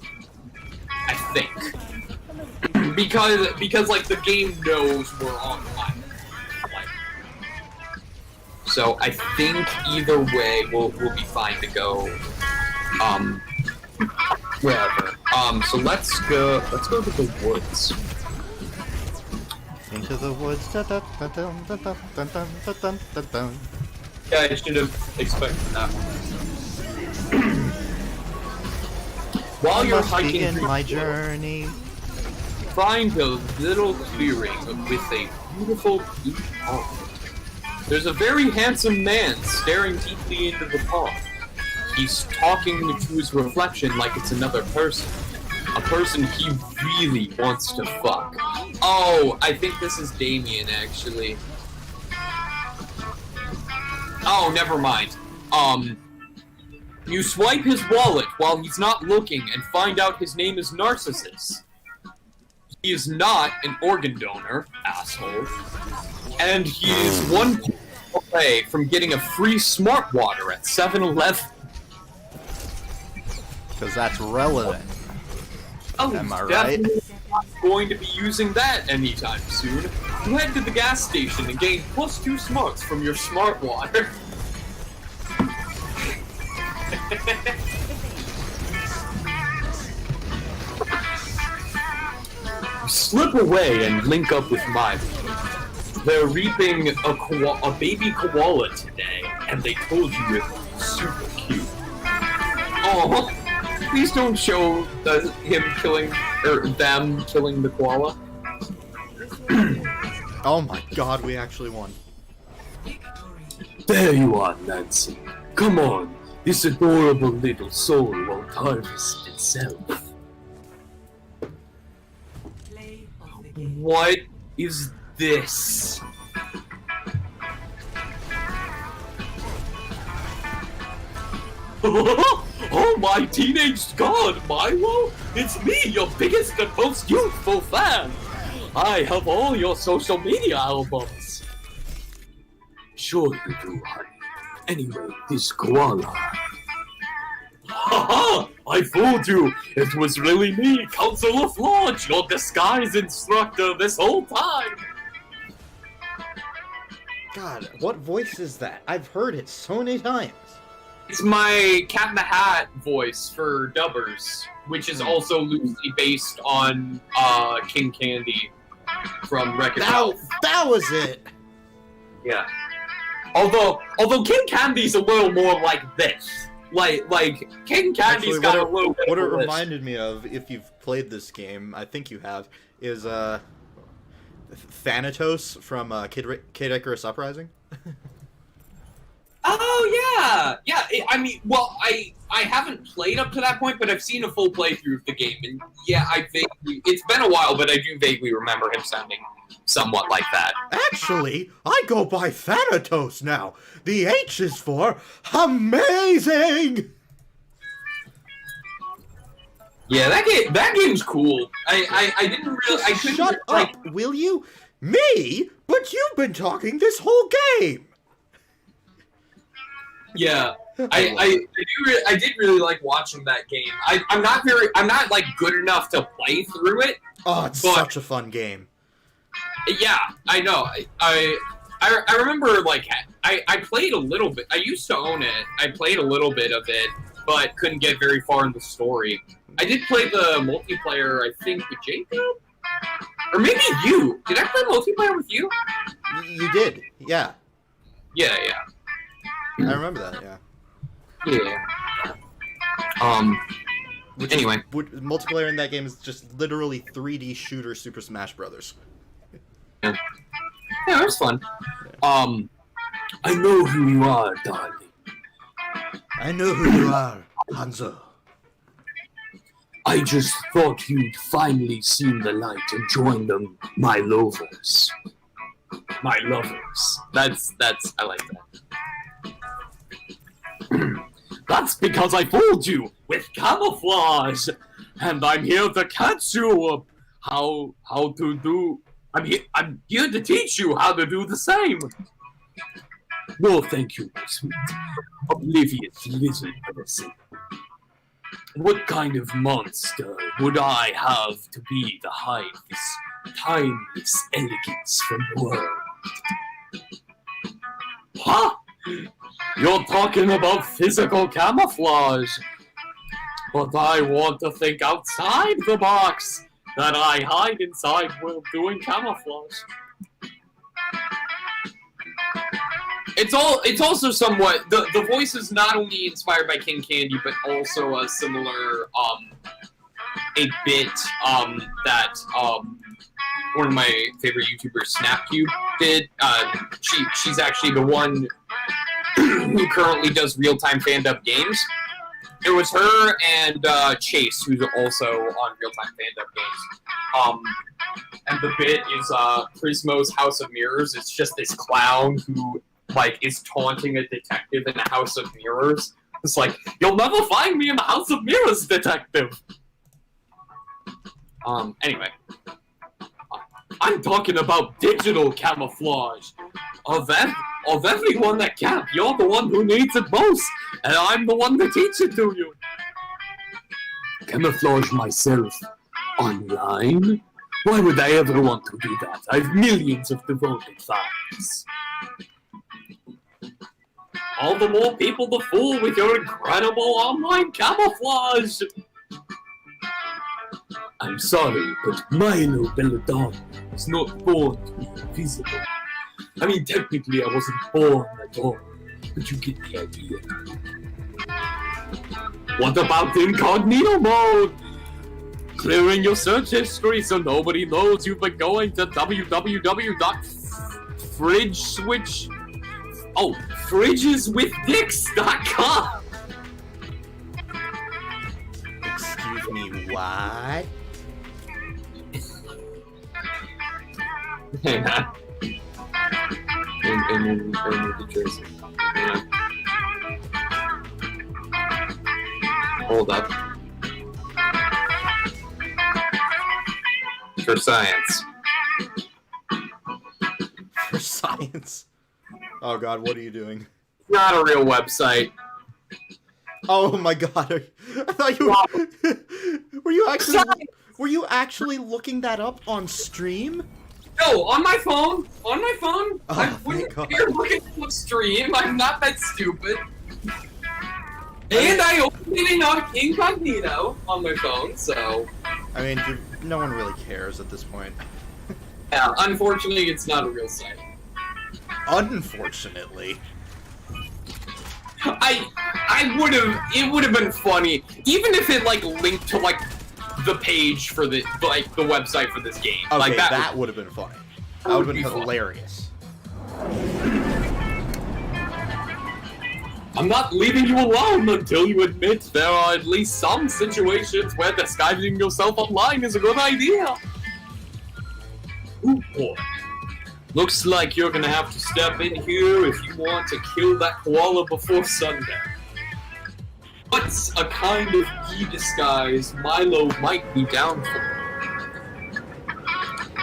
I think. Because like the game knows we're on Milo. Like, so I think either way we'll be fine to go wherever. So let's go to the woods. Into the woods. Dun, dun, dun, dun, dun, dun, dun, dun, dun, dun, dun. Yeah, I should have expected that. While you're hiking in through my the woods, journey. find a little clearing with a beautiful blue pond. There's a very handsome man staring deeply into the pond. He's talking to his reflection like it's another person. A person he really wants to fuck. Oh, I think this is Damien, actually. Oh, never mind. You swipe his wallet while he's not looking and find out his name is Narcissus. He is not an organ donor, asshole. And he is 1 point away from getting a free smart water at 7-Eleven. Because that's relevant. Oh, Am I he's right? definitely not going to be using that anytime soon. You head to the gas station and gain +2 smarts from your smart water. Slip away and link up with Milo. They're reaping a baby koala today, and they told you it was super cute. Oh, please don't show him killing, or them killing the koala. Oh my god, we actually won. There you are, Nancy. Come on, this adorable little soul won't harvest itself. What is this? Oh, my teenage god, Milo! It's me, your biggest and most youthful fan! I have all your social media albums. Sure you do, honey. Anyway, this koala. Haha! I fooled you! It was really me, Council of Lodge, your disguise instructor this whole time! God, what voice is that? I've heard it so many times. It's my Cat in the Hat voice for dubbers, which is also loosely based on King Candy from Wreck-It Ralph. That was it! Yeah. Although King Candy's a little more like this. Like King Candy's got a little bit What it of this. reminded me of, if you've played this game, I think you have, is Thanatos from Kid Icarus Uprising. Oh yeah. I mean, well, I haven't played up to that point, but I've seen a full playthrough of the game, and yeah, it's been a while, but I do vaguely remember him sounding somewhat like that. Actually, I go by Thanatos now. The H is for amazing. Yeah, that game's cool. I didn't really. I couldn't. Shut up, will you? Me? But you've been talking this whole game. Yeah, I did really like watching that game. I'm not like good enough to play through it. Oh, it's such a fun game. Yeah, I know. I remember like I played a little bit. I used to own it. I played a little bit of it, but couldn't get very far in the story. I did play the multiplayer, I think, with Jacob, or maybe you. Did I play multiplayer with you? You did, yeah. Yeah. I remember that, yeah. Yeah. Anyway. Multiplayer in that game is just literally 3D shooter Super Smash Brothers. Yeah, it was fun. I know who you are, darling. I know who you are, Hanzo. I just thought you'd finally seen the light and joined them, my lovers. My lovers. That's I like that. That's because I fooled you with camouflage, and I'm here to catch you. How to do? I'm here to teach you how to do the same. No, thank you, my sweet, oblivious little person. What kind of monster would I have to be to hide this timeless elegance from the world? Huh? You're talking about physical camouflage. But I want to think outside the box that I hide inside while doing camouflage. It's also somewhat the voice is not only inspired by King Candy, but also a similar a bit that one of my favorite YouTubers, Snapcube, did. She's actually the one who currently does real-time fan-dub games. It was her and Chase, who's also on real-time fan-dub games. And the bit is Prismo's House of Mirrors. It's just this clown who is taunting a detective in a House of Mirrors. It's like, you'll never find me in the House of Mirrors, detective! Anyway. I'm talking about digital camouflage. Of everyone at camp, you're the one who needs it most, and I'm the one to teach it to you. Camouflage myself online? Why would I ever want to do that? I've millions of devoted fans. All the more people to fool with your incredible online camouflage! I'm sorry, but Milo Belladonna was not born to be invisible. I mean, technically I wasn't born at all, but you get the idea. What about incognito mode? Clearing your search history so nobody knows you've been going to fridgeswithdicks.com. Excuse me, what? Yeah. In New Jersey. Yeah. Hold up. For science. For science? Oh god, what are you doing? Not a real website. Oh my god, I thought you were you actually looking that up on stream? No, on my phone. On my phone. Oh, I thank wouldn't God. care looking at the stream. I'm not that stupid. And I opened it in incognito on my phone, so... I mean, no one really cares at this point. Yeah, unfortunately, it's not a real site. Unfortunately. I would have... It would have been funny, even if it, like, linked to, like, the page for the... like, the website for this game. Okay, like, that would have been funny. That would have been fun. hilarious. I'm not leaving you alone until you admit there are at least some situations where disguising yourself online is a good idea. Ooh, boy. Looks like you're gonna have to step in here if you want to kill that koala before sundown. What's a kind of e-disguise Milo might be down for?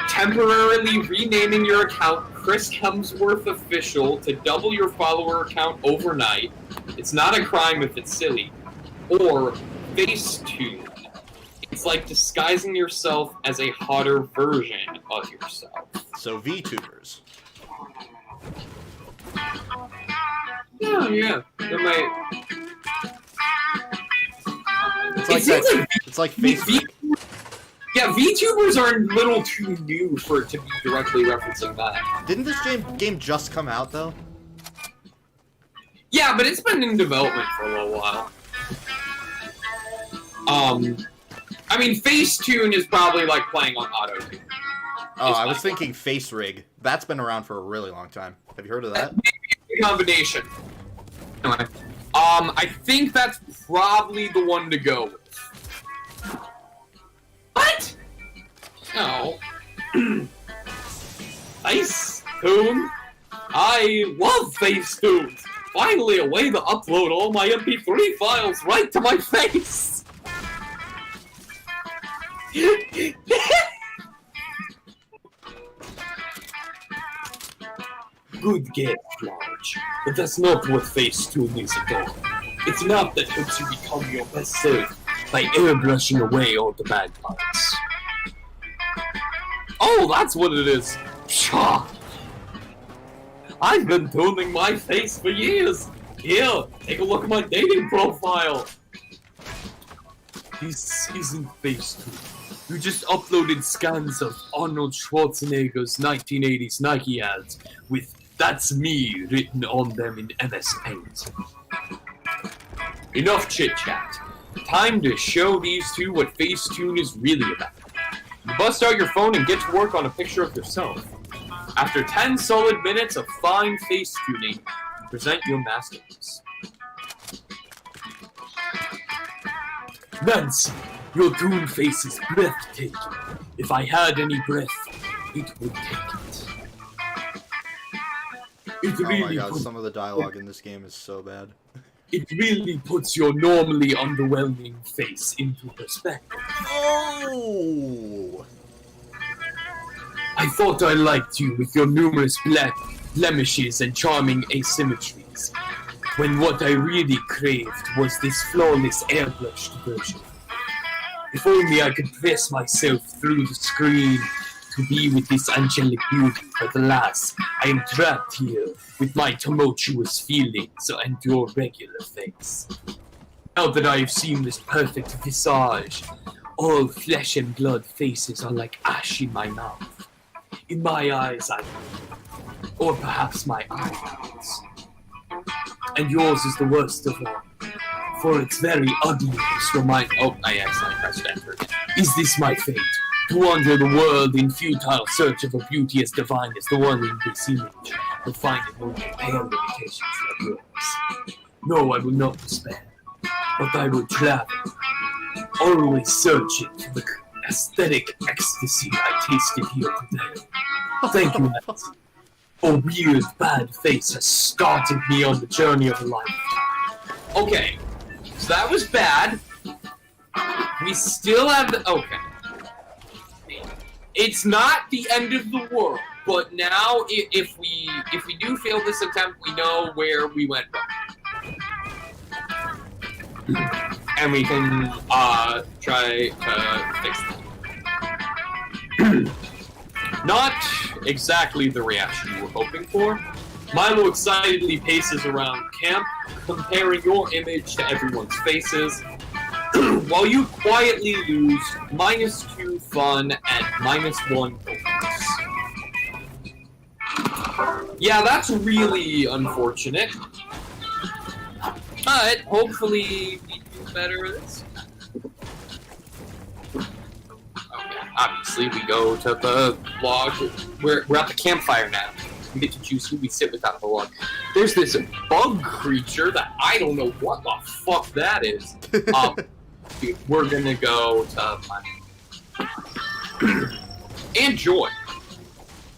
Temporarily renaming your account Chris Hemsworth Official to double your follower count overnight. It's not a crime if it's silly. Or Facetune. It's like disguising yourself as a hotter version of yourself. So VTubers. Yeah. There might... It's like It seems that. like It's like Facebook. Yeah, VTubers are a little too new for it to be directly referencing that. Didn't this game just come out though? Yeah, but it's been in development for a little while. I mean, Facetune is probably like playing on auto-tune. Oh, I was thinking Face Rig. That's been around for a really long time. Have you heard of that? Maybe a combination. Anyway, I think that's probably the one to go with. What? No. Facetune? I love Facetune! Finally a way to upload all my MP3 files right to my face! Good guess, Large. But that's not what Facetune is at all. It's an app that helps you become your best self by airbrushing away all the bad parts. Oh, that's what it is! Pshaw! I've been tuning my face for years! Here, take a look at my dating profile! This isn't Facetune. You just uploaded scans of Arnold Schwarzenegger's 1980s Nike ads with "That's me" written on them in MS Paint. Enough chit-chat. Time to show these two what Facetune is really about. You bust out your phone and get to work on a picture of yourself. After 10 solid minutes of fine face tuning, present your masterpiece. Nancy, your tuned face is breathtaking. If I had any breath, it would take it. It Oh my really god, puts, some of the dialogue in this game is so bad. it really puts your normally underwhelming face into perspective. Oh! I thought I liked you with your numerous black blemishes and charming asymmetries, when what I really craved was this flawless airbrushed version. If only I could press myself through the screen to be with this angelic beauty, but alas, I am trapped here with my tumultuous feelings and your regular face. Now that I have seen this perfect visage, all flesh and blood faces are like ash in my mouth. In my eyes, I mean. Or perhaps my eyelids. And yours is the worst of all. For its very ugliness remind— oh, I accidentally pressed enter. Is this my fate? To wander the world in futile search of a beauty as divine as the one in this image, but finding only pale limitations like yours. No, I will not despair, but I will travel, always searching for the aesthetic ecstasy I tasted here today. Thank you, Nancy. A weird, bad face has started me on the journey of a lifetime. Okay, so that was bad. We still have the— okay. It's not the end of the world, but now if we do fail this attempt, we know where we went wrong. And we can try to fix that. Not exactly the reaction you were hoping for. Milo excitedly paces around camp, comparing your image to everyone's faces, while you quietly lose -2 fun and -1 focus. Yeah, that's really unfortunate. But hopefully we do better this time. Okay, obviously we go to the log. We're at the campfire now. We get to choose who we sit with out of the log. There's this bug creature that I don't know what the fuck that is. We're gonna go to Money. And Joy.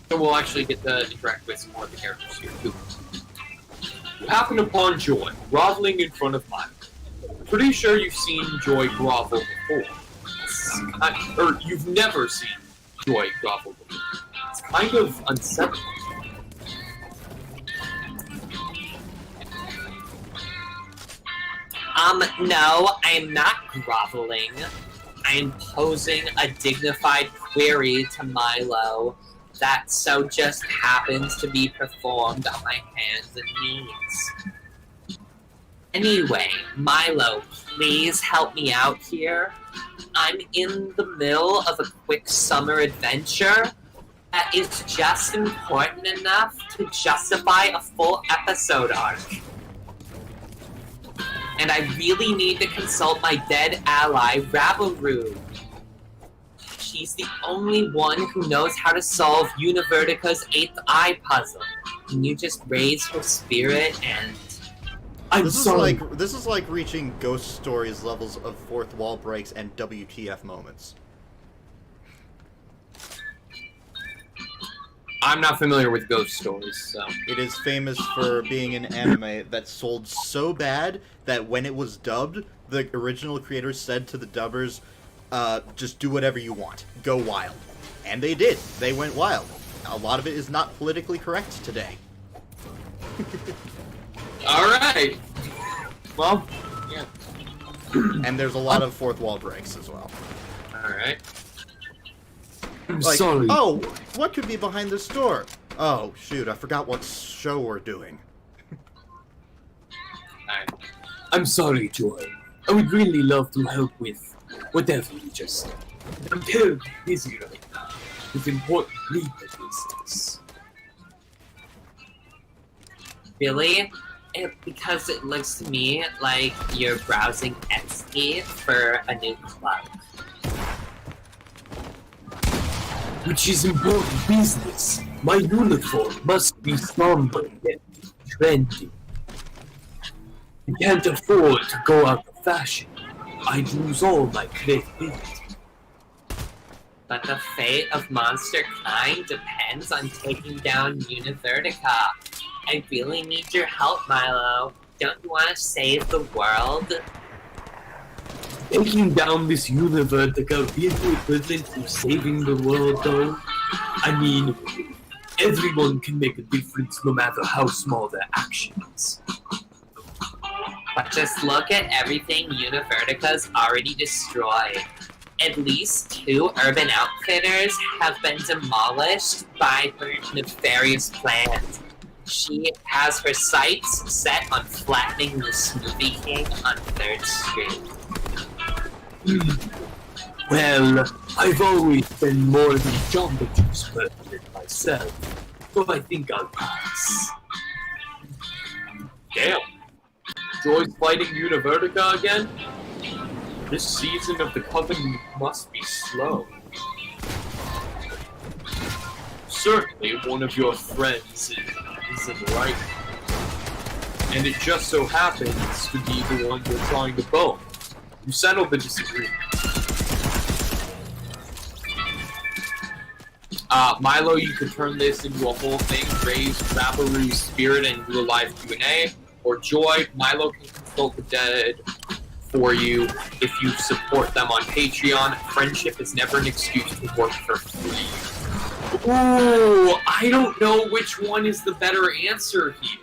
So we'll actually get to interact with some more of the characters here too. You happen upon Joy, groveling in front of Milo. Pretty sure you've seen Joy grovel before. Or you've never seen Joy grovel before. It's kind of unsettling. No, I'm not groveling. I'm posing a dignified query to Milo that so just happens to be performed on my hands and knees. Anyway, Milo, please help me out here. I'm in the middle of a quick summer adventure that is just important enough to justify a full episode arc. And I really need to consult my dead ally, Rabaru. She's the only one who knows how to solve Univertica's 8th eye puzzle. Can you just raise her spirit and... This is like reaching Ghost Stories levels of fourth wall breaks and WTF moments. I'm not familiar with Ghost Stories, so... It is famous for being an anime that sold so bad that when it was dubbed, the original creators said to the dubbers, just do whatever you want. Go wild. And they did. They went wild. A lot of it is not politically correct today. Alright! Well, yeah. And there's a lot of fourth wall breaks as well. Alright. I'm Like, sorry. oh, what could be behind this door? Oh, shoot, I forgot what show we're doing. Alright. I'm sorry, Joy. I would really love to help with whatever you just said. I'm terribly busy right now with important legal business. Really? Because it looks to me like you're browsing Etsy for a new club. Which is important business. My uniform must be somber yet trendy. I can't afford to go out of fashion. I'd lose all my credibility. But the fate of monsterkind depends on taking down Univertica. I really need your help, Milo. Don't you want to save the world? Taking down this Univertica be the equivalent to saving the world, though? I mean, everyone can make a difference no matter how small their actions. But just look at everything Univertica's already destroyed. At least 2 urban outfitters have been demolished by her nefarious plans. She has her sights set on flattening the Smoothie King on 3rd Street. Well, I've always been more than Jamba Juice person myself, so I think I'll pass. Damn. Joy's fighting Univertica again? This season of the Coven must be slow. Certainly one of your friends isn't right. And it just so happens to be the one you're trying to bone. You settled the disagreement. Milo, you could turn this into a whole thing, raise Rabaru's spirit and do a live Q&A. Or Joy, Milo can consult the dead for you if you support them on Patreon. Friendship is never an excuse to work for free. Ooh, I don't know which one is the better answer here.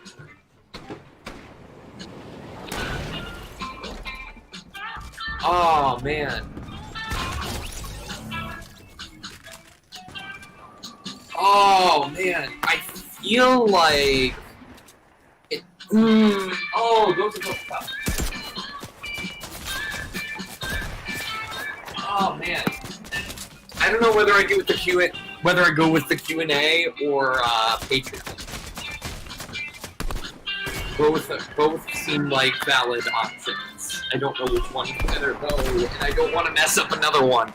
Oh, man. Oh man, I feel like it. Oh, those are both tough. Oh man, I don't know whether I go with the Q&A or Patreon. Both seem like valid options. I don't know which one better go, and I don't want to mess up another one.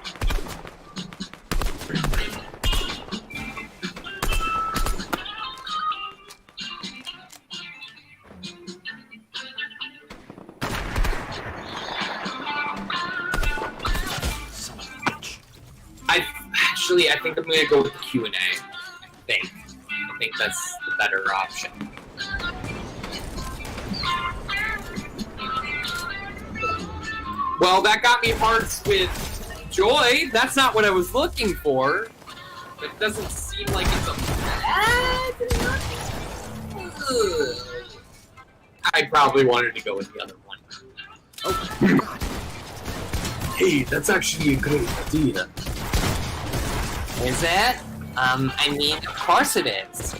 I think I'm gonna go with the Q&A. I think that's the better option. Well, that got me hearts with joy. That's not what I was looking for. It doesn't seem like it's a bad. I probably wanted to go with the other one. Oh God. Hey, that's actually a great idea. Is it? I mean, of course it is.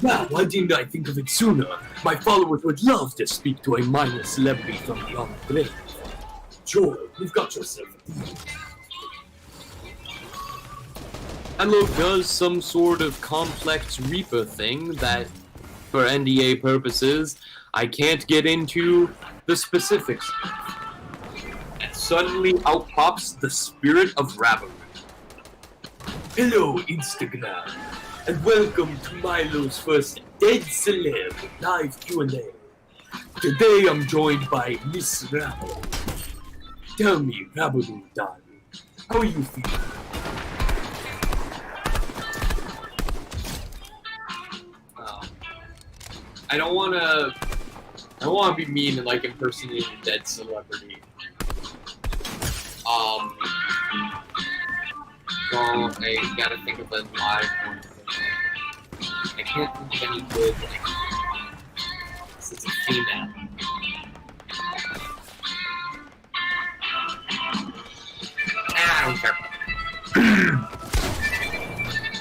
Wow, why didn't I think of it sooner? My followers would love to speak to a minor celebrity from beyond the grave. Joy, you've got yourself a deal. Anlo does some sort of complex Reaper thing that, for NDA purposes, I can't get into the specifics. And suddenly out pops the spirit of Rabbit. Hello, Instagram, and welcome to Milo's first Dead Celeb live Q&A. Today I'm joined by Miss Rabble. Tell me, Rabble, darling, how are you feeling? I don't wanna be mean and like impersonate a dead celebrity. Well, I gotta think of a live one. I can't think of any good, like, this is a female. I don't care.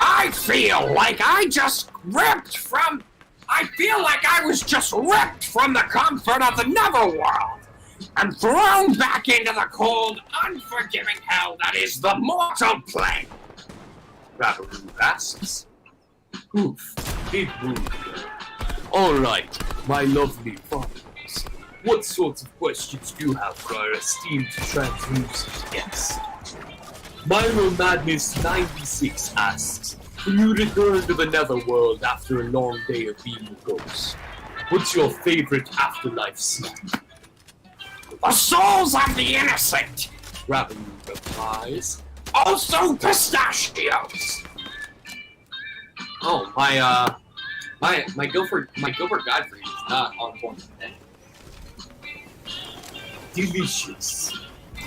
I feel like I was just ripped from the comfort of the Netherworld and thrown back into the cold, unforgiving hell that is the mortal plane. Rabble asks. Oof, big move. Alright, My lovely followers, what sorts of questions do you have for our esteemed translucent guest? Milo Madness 96 asks, when you return to the Netherworld after a long day of being a ghost, what's your favorite afterlife snack? The souls of the innocent. Rabble replies, Also pistachios. Oh, my Gilbert Godfrey is not on point today. delicious.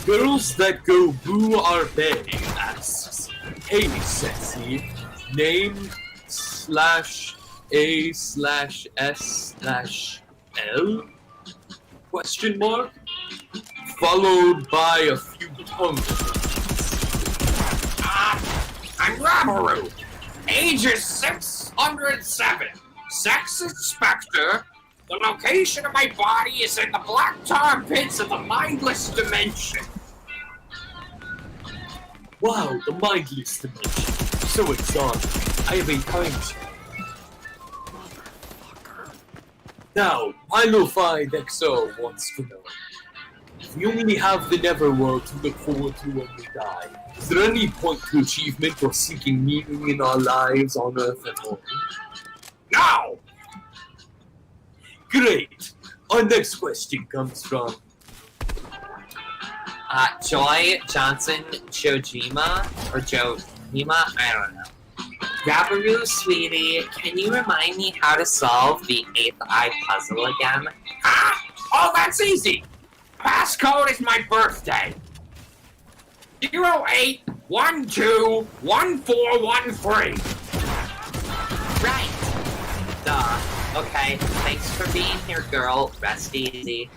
Girls that go boo are they asks, hey sexy, name /A/S/L? Question mark? Followed by a few tongue I'm Rabaru. Age is 607. Sex is Spectre. The location of my body is in the black tar pits of the mindless dimension. Wow, the mindless dimension. So exotic. I have a time machine. Now, Milo5XO wants to know. If we only have the Neverworld to look forward to when we die, is there any point to achievement or seeking meaning in our lives on Earth at all? No! Great! Our next question comes from Joy Johnson Jojima, or Jojima, I don't know. Rabaru, sweetie, can you remind me how to solve the 8th eye puzzle again? Huh? Oh, that's easy. Passcode is my birthday. 08121413. Right. Duh. Okay, thanks for being here, girl. Rest easy.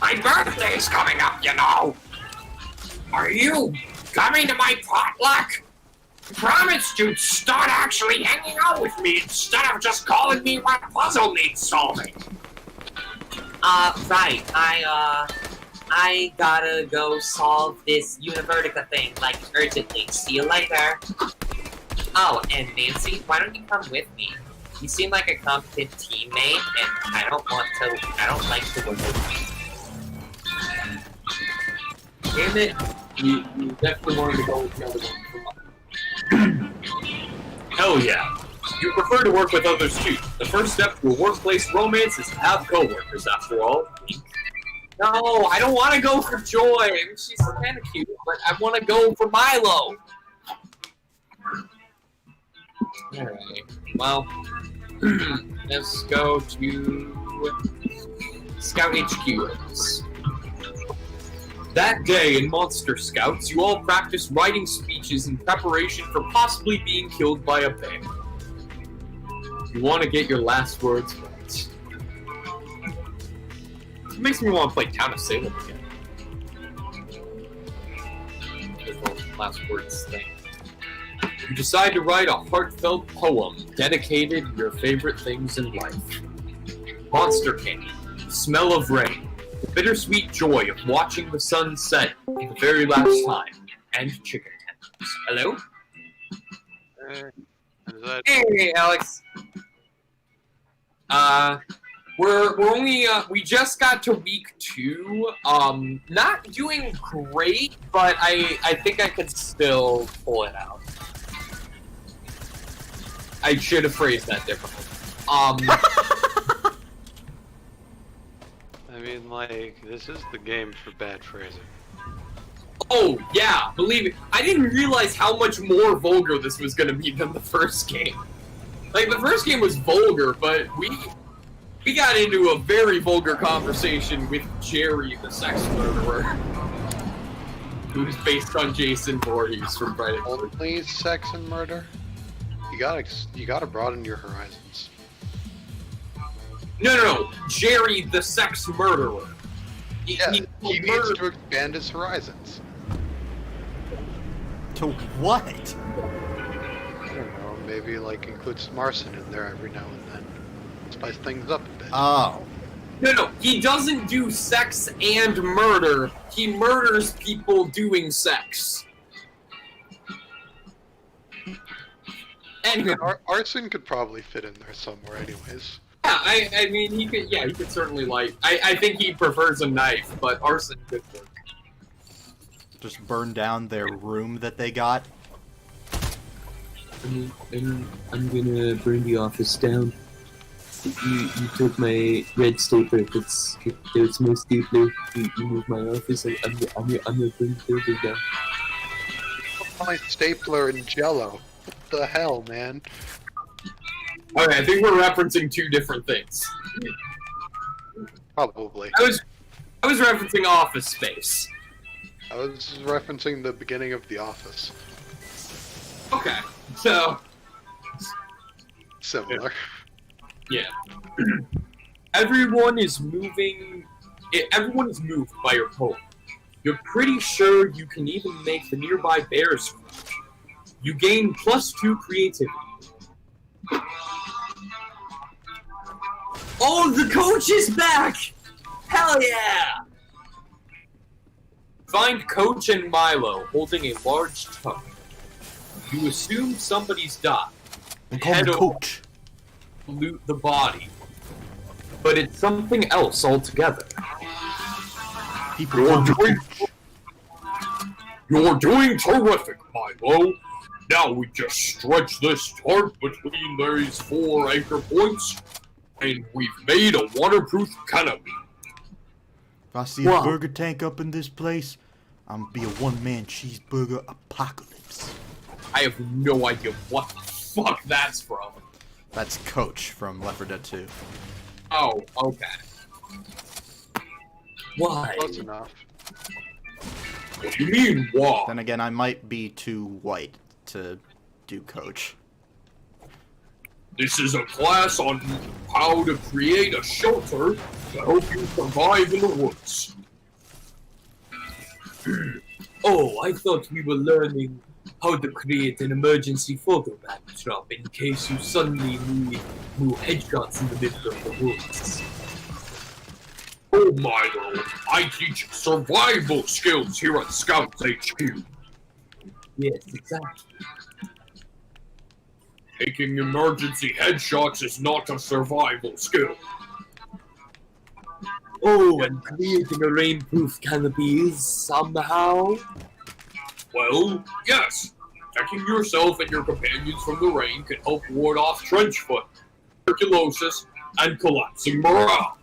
My birthday's coming up, you know. Are you coming to my potluck? Promise to start actually hanging out with me instead of just calling me what puzzle needs solving. Right. I gotta go solve this Univertica thing, like, urgently. See you later. Oh, and Nancy, why don't you come with me? You seem like a competent teammate, and I don't like to work with you. Damn it. You definitely wanted to go with the other one. Hell yeah. You prefer to work with others too. The first step to a workplace romance is to have coworkers, after all. No, I don't want to go for Joy. I mean, she's kind of cute, but I want to go for Milo. Alright. Well, let's go to Scout HQ. That day in Monster Scouts, you all practice writing speeches in preparation for possibly being killed by a bear. You want to get your last words right. It makes me want to play Town of Salem again. There's the last words thing. You decide to write a heartfelt poem dedicated to your favorite things in life. Monster King, smell of rain, the bittersweet joy of watching the sun set for the very last time, and chicken tenders. Hello? Is that... Hey, Alex. We're only, we just got to week 2. Not doing great, but I think I could still pull it out. I should have phrased that differently. I mean, like, this is the game for bad phrasing. Oh, yeah, believe it. I didn't realize how much more vulgar this was gonna be than the first game. Like, the first game was vulgar, but we got into a very vulgar conversation with Jerry, the sex murderer. Who's based on Jason Voorhees from Friday. Only sex and murder? You gotta broaden your horizons. No. Jerry, the sex murderer. He needs to expand his horizons. To what? I don't know, maybe like include some arson in there every now and then. Spice things up a bit. Oh. No, he doesn't do sex and murder. He murders people doing sex. Anyway. Arson could probably fit in there somewhere anyways. Yeah, I mean, he could certainly, like, I think he prefers a knife, but arson could work. Just burn down their room that they got. I'm gonna burn the office down. You took my red stapler. It's my stapler. You moved my office. I'm gonna burn the building down. My stapler and Jello. What the hell, man? Okay, I think we're referencing two different things. Probably. I was referencing Office Space. I was referencing the beginning of The Office. Okay, so Similar. yeah. Everyone is moved by your poem. You're pretty sure you can even make the nearby bears scratch. You gain +2 creativity. Oh, the coach is back! Hell yeah! Find Coach and Milo holding a large tub. You assume somebody's died. They call me Head over, Coach. loot the body. But it's something else altogether. People call me Coach. You're doing terrific, Milo. Now we just stretch this tarp between these 4 anchor points, and we've made a waterproof canopy. If I see a burger tank up in this place, I'm gonna be a one-man cheeseburger apocalypse. I have no idea what the fuck that's from. That's Coach from Left 4 Dead 2. Oh, okay. Why? Close enough. What do you mean, why? Then again, I might be too white to do Coach. This is a class on how to create a shelter to help you survive in the woods. Oh, I thought we were learning how to create an emergency photo backdrop in case you suddenly need headshots in the middle of the woods. Oh, Milo, I teach survival skills here at Scouts HQ. Yes, exactly. Taking emergency headshots is not a survival skill. Oh, and creating a rainproof canopy is somehow. Well, yes. Protecting yourself and your companions from the rain can help ward off trench foot, tuberculosis, and collapsing morale.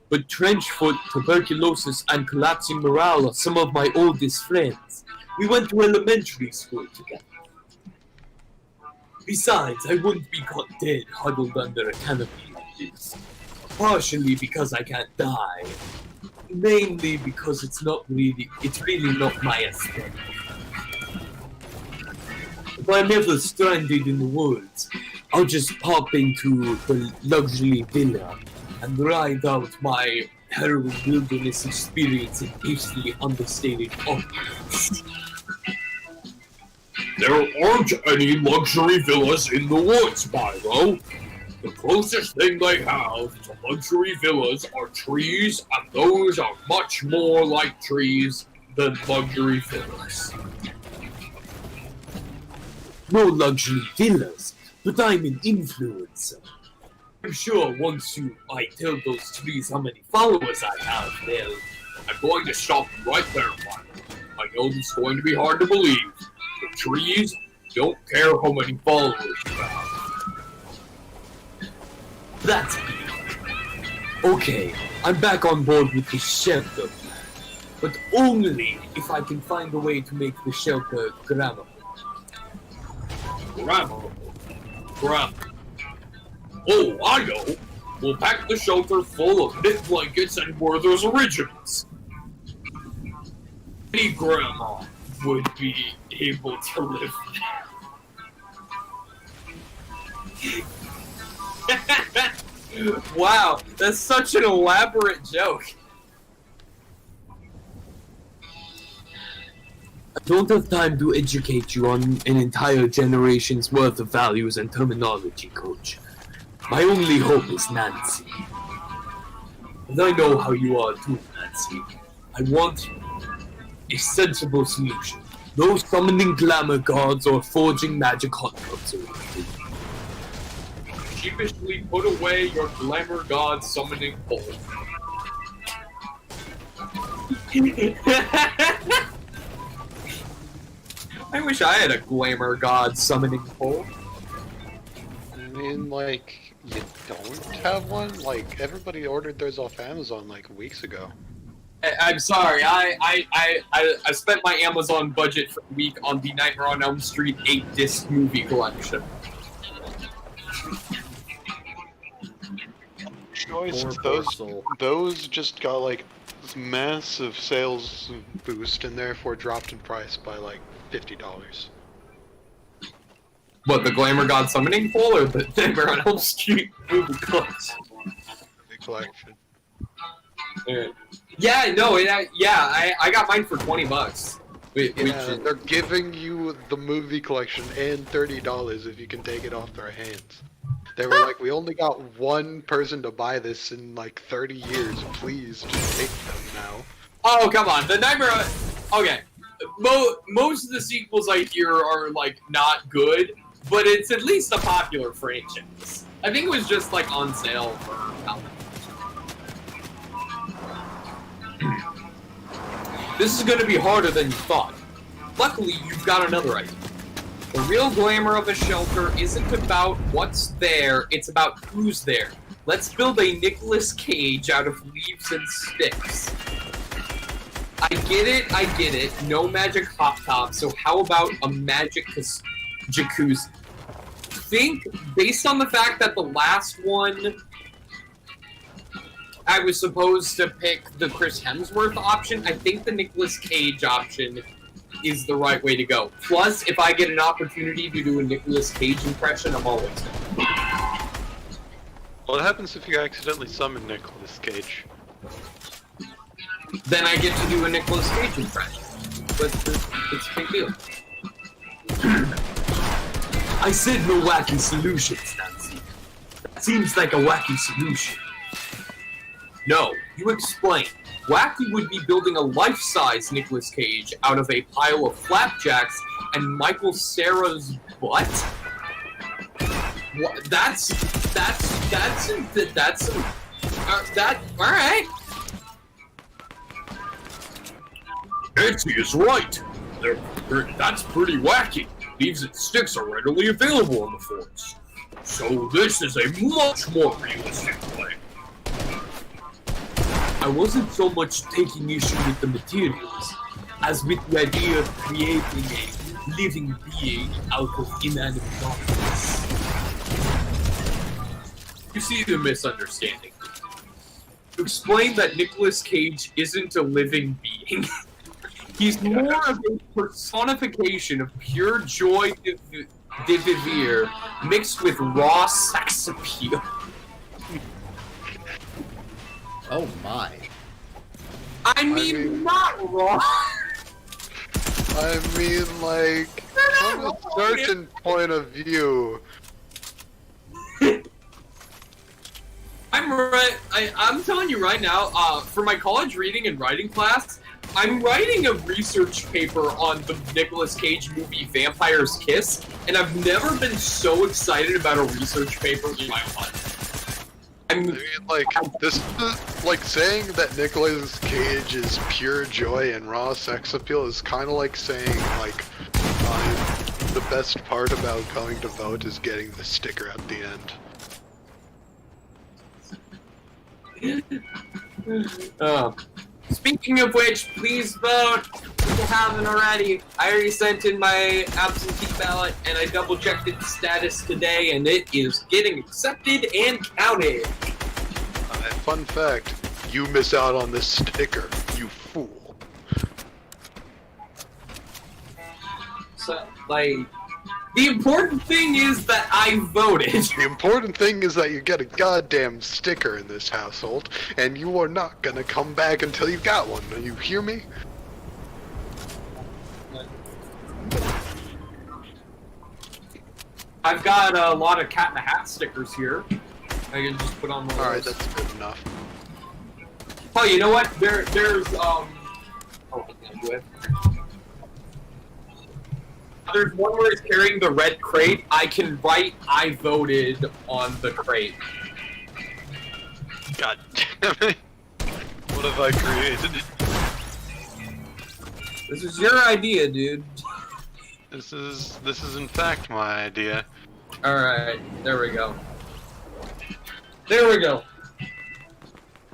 But trench foot, tuberculosis, and collapsing morale are some of my oldest friends. We went to elementary school together. Besides, I wouldn't be caught dead huddled under a canopy like this. Partially because I can't die. Mainly because it's really not my aesthetic. If I'm ever stranded in the woods, I'll just pop into the luxury villa and ride out my harrowing wilderness experience in hastily understated opulence. There aren't any luxury villas in the woods, Milo. The closest thing they have to luxury villas are trees, and those are much more like trees than luxury villas. No luxury villas, but I'm an influencer. I'm sure once I tell those trees how many followers I have, they'll... I'm going to stop you right there, Milo. I know this is going to be hard to believe. The trees don't care how many followers you have. That's okay, I'm back on board with the shelter plan. But only if I can find a way to make the shelter grammable. Grammable. Oh, I know. We'll pack the shelter full of knit blankets and Werther's Originals. Any grandma would be able to live there. Wow, that's such an elaborate joke. I don't have time to educate you on an entire generation's worth of values and terminology, Coach. My only hope is Nancy. And I know how you are too, Nancy. I want a sensible solution. No summoning glamour gods or forging magic hot tubs around it. Sheepishly put away your glamour god summoning pole. I wish I had a glamour god summoning pole. I mean, like, you don't have one? Like, everybody ordered theirs off Amazon, like, weeks ago. I'm sorry, I spent my Amazon budget for the week on the Nightmare on Elm Street 8-disc movie collection. Choice, those just got, like, this massive sales boost and therefore dropped in price by, like, $50. What, the Glamour God Summoning Pole or the Nightmare on Elm Street movie collection? The collection. Yeah, no, I got mine for $20. They're giving you the movie collection and $30 if you can take it off their hands. They were like, we only got one person to buy this in like 30 years. Please just take them now. Oh, come on. The Nightmare... Okay. Most of the sequels I hear are, like, not good, but it's at least a popular franchise. I think it was just, like, on sale for This is gonna be harder than you thought. Luckily, you've got another idea. The real glamour of a shelter isn't about what's there, it's about who's there. Let's build a Nicolas Cage out of leaves and sticks. I get it. No magic hot tub, so how about a magic jacuzzi? Think, based on the fact that the last one, I was supposed to pick the Chris Hemsworth option, I think the Nicolas Cage option is the right way to go. Plus, if I get an opportunity to do a Nicolas Cage impression, I'm always down. What happens if you accidentally summon Nicolas Cage? Then I get to do a Nicolas Cage impression. But it's a big deal. I said no wacky solutions, Nancy. That seems like a wacky solution. No, you explain. Wacky would be building a life-size Nicolas Cage out of a pile of flapjacks and Michael Cera's butt? What? That's alright. Nancy is right. That's pretty wacky. Leaves and sticks are readily available in the forest. So this is a much more realistic play. I wasn't so much taking issue with the materials as with the idea of creating a living being out of inanimate objects. You see the misunderstanding. To explain that Nicolas Cage isn't a living being, he's more of a personification of pure joy de vivre mixed with raw sex appeal. Oh my. I mean, not raw. I mean, like, from a certain point of view. I'm telling you right now, for my college reading and writing class, I'm writing a research paper on the Nicolas Cage movie Vampire's Kiss, and I've never been so excited about a research paper in my life. I mean, like, this is, like, saying that Nicolas Cage is pure joy and raw sex appeal is kind of like saying, like, the best part about going to vote is getting the sticker at the end. Speaking of which, please vote if you haven't already. I already sent in my absentee ballot, and I double-checked its status today, and it is getting accepted and counted. Fun fact, you miss out on this sticker, you fool. So, like, the important thing is that I voted. The important thing is that you get a goddamn sticker in this household, and you are not gonna come back until you got one. Do you hear me? I've got a lot of Cat in the Hat stickers here. I can just put on one of Alright, those. that's good enough. Oh, you know what? There's one where it's carrying the red crate. I can write "I voted" on the crate. God damn it. What have I created? This is your idea, dude. This is in fact my idea. Alright, there we go. There we go.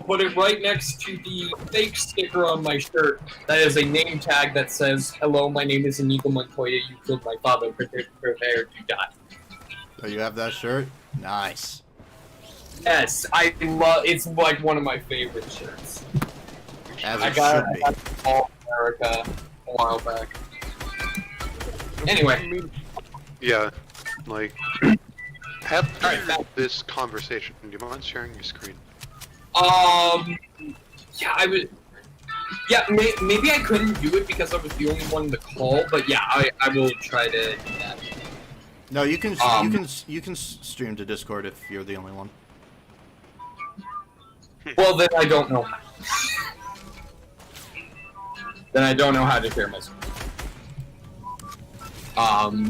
Put it right next to the fake sticker on my shirt. That is a name tag that says, "Hello, my name is Inigo Montoya. You killed my father. Prepare to die." Oh, you have that shirt? Nice. Yes, I love. It's like one of my favorite shirts. As I it got should be. it at All America a while back. Anyway, Yeah, like, after Alright, this conversation, do you mind sharing your screen? yeah, I would. Yeah, maybe I couldn't do it because I was the only one to call, but yeah, I will try to do that. No, you can stream to Discord if you're the only one. Well, then I don't know. Then I don't know how to share my screen.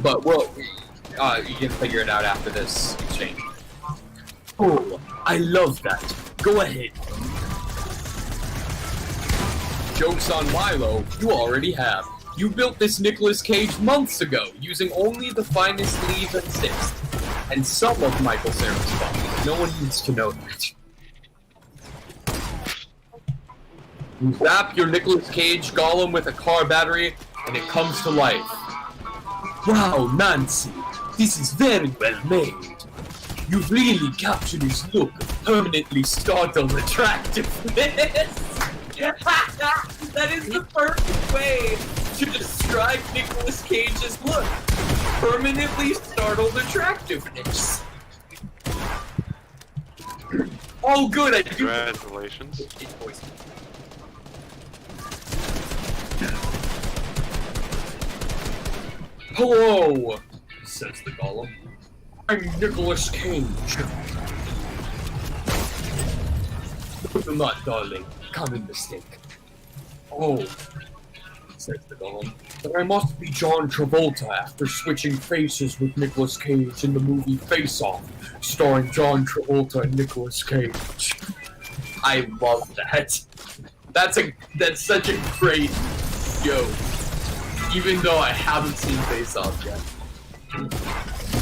But we'll, you can figure it out after this exchange. Oh, I love that. Go ahead. Joke's on Milo, you already have. You built this Nicolas Cage months ago, using only the finest leaves and sticks. And some of Michael Cera's fun. No one needs to know that. You zap your Nicolas Cage golem with a car battery, and it comes to life. Wow, Nancy, this is very well made. You've really captured his look of permanently startled attractiveness. That is the perfect way to describe Nicolas Cage's look. Permanently startled attractiveness. Oh, good, I do. Congratulations. Hello, says the golem. I'm Nicolas Cage. Do not, darling. Common mistake. Oh, says the golem. But I must be John Travolta after switching faces with Nicolas Cage in the movie Face Off, starring John Travolta and Nicolas Cage. I love that. That's such a great joke. Even though I haven't seen Face Off yet.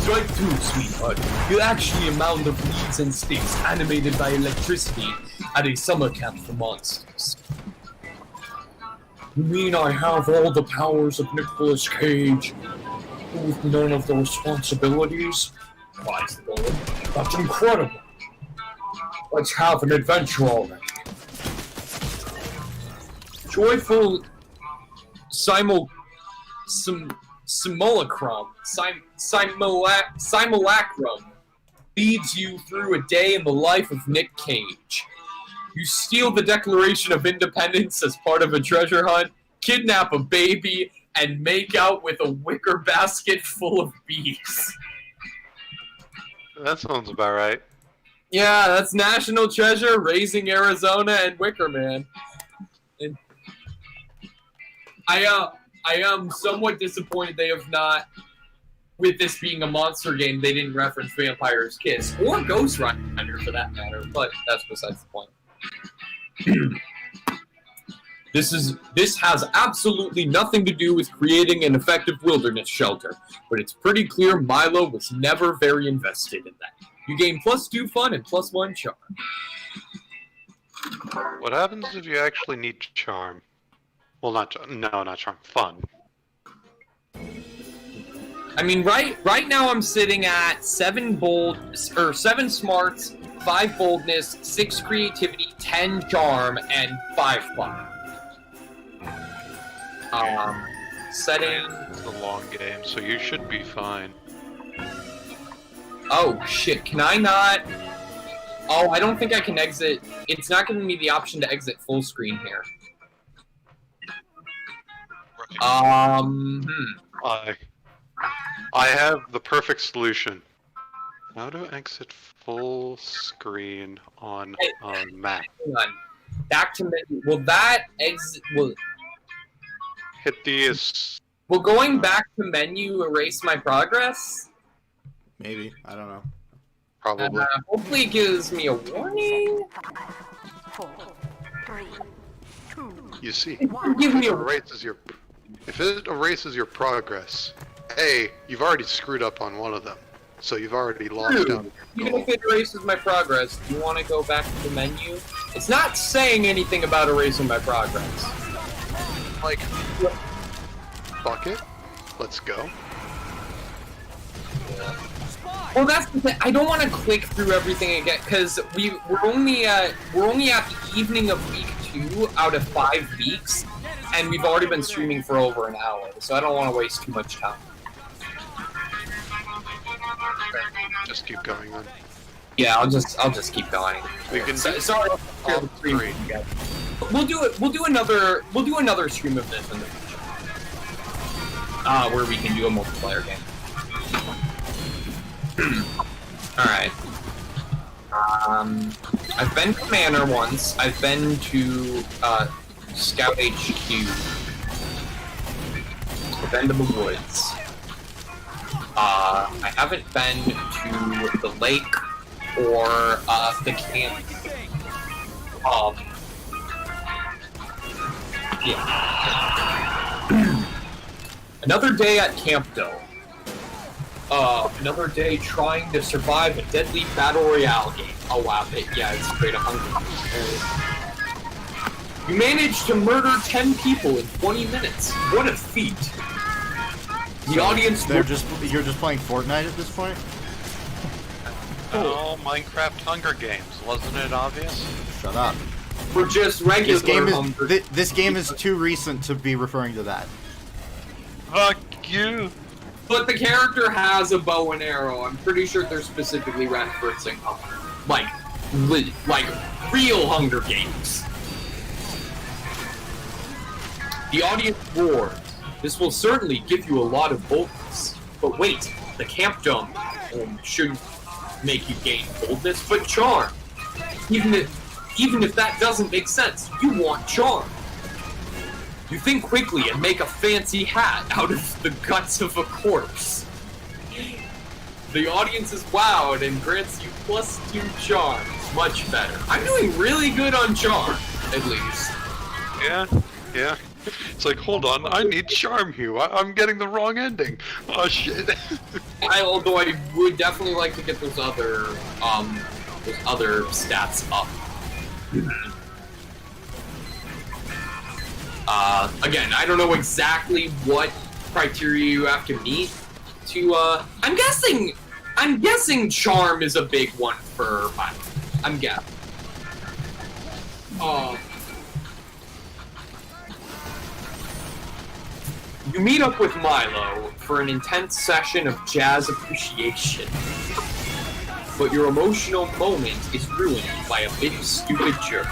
Strike two, sweetheart. You're actually a mound of leaves and sticks animated by electricity at a summer camp for monsters. You mean I have all the powers of Nicolas Cage with none of the responsibilities? Cries the golem. That's incredible. Let's have an adventure already. Joyful simulacrum leads you through a day in the life of Nick Cage. You steal the Declaration of Independence as part of a treasure hunt, kidnap a baby, and make out with a wicker basket full of bees. That sounds about right. Yeah, that's National Treasure, Raising Arizona, and Wicker Man. And I am somewhat disappointed they have not, with this being a monster game, they didn't reference Vampire's Kiss, or Ghost Rider for that matter, but that's besides the point. This has absolutely nothing to do with creating an effective wilderness shelter, but it's pretty clear Milo was never very invested in that. You gain +2 fun and +1 charm. What happens if you actually need charm? Well, not charm. Fun. I mean, right now I'm sitting at 7 smarts, 5 boldness, 6 creativity, 10 charm, and 5 fun. Setting. It's a long game, so you should be fine. Oh shit! Can I not? Oh, I don't think I can exit. It's not giving me the option to exit full screen here. I have the perfect solution. How to exit full screen on Mac? Hang on. Back to menu. Will that exit? Hit the. Will going back to menu erase my progress? Maybe. I don't know. Probably. Hopefully it gives me a warning. 4, 3, 2. You see, Give me a if it erases your progress, you've already screwed up on one of them, so you've already lost out on your Even goal. if it erases my progress, do you want to go back to the menu? It's not saying anything about erasing my progress. Like, fuck it, let's go. Well, that's the thing. I don't want to click through everything again because we're only at the evening of week 2 out of 5 weeks, and we've already been streaming for over an hour, so I don't want to waste too much time. Just keep going then. Yeah, I'll just keep going. We can Sorry, all the stream. three. We'll do another stream of this in the future. Where we can do a multiplayer game. Alright. I've been Commander once. I've been to, Scout HQ. I've been to the woods. I haven't been to the lake or, the camp. Yeah. Another day at Camp Doe. Another day trying to survive a deadly battle royale game. Oh wow, yeah, it's straight up hungry. You managed to murder 10 people in 20 minutes. What a feat! The audience. You're just playing Fortnite at this point? Oh, Minecraft Hunger Games, wasn't it obvious? Shut up. We're just regular. This game is too recent to be referring to that. Fuck you! But the character has a bow and arrow. I'm pretty sure they're specifically referencing like real Hunger Games. The audience roared. This will certainly give you a lot of boldness. But wait, the camp dome shouldn't make you gain boldness, but charm. Even if that doesn't make sense, you want charm. You think quickly and make a fancy hat out of the guts of a corpse. The audience is wowed and grants you +2 charm. Much better. I'm doing really good on charm, at least. Yeah. It's like, hold on, I need charm here. I'm getting the wrong ending. Oh shit. Although I would definitely like to get those other stats up. Again, I don't know exactly what criteria you have to meet to, I'm guessing charm is a big one for Milo. I'm guessing. You meet up with Milo for an intense session of jazz appreciation. But your emotional moment is ruined by a big stupid jerk.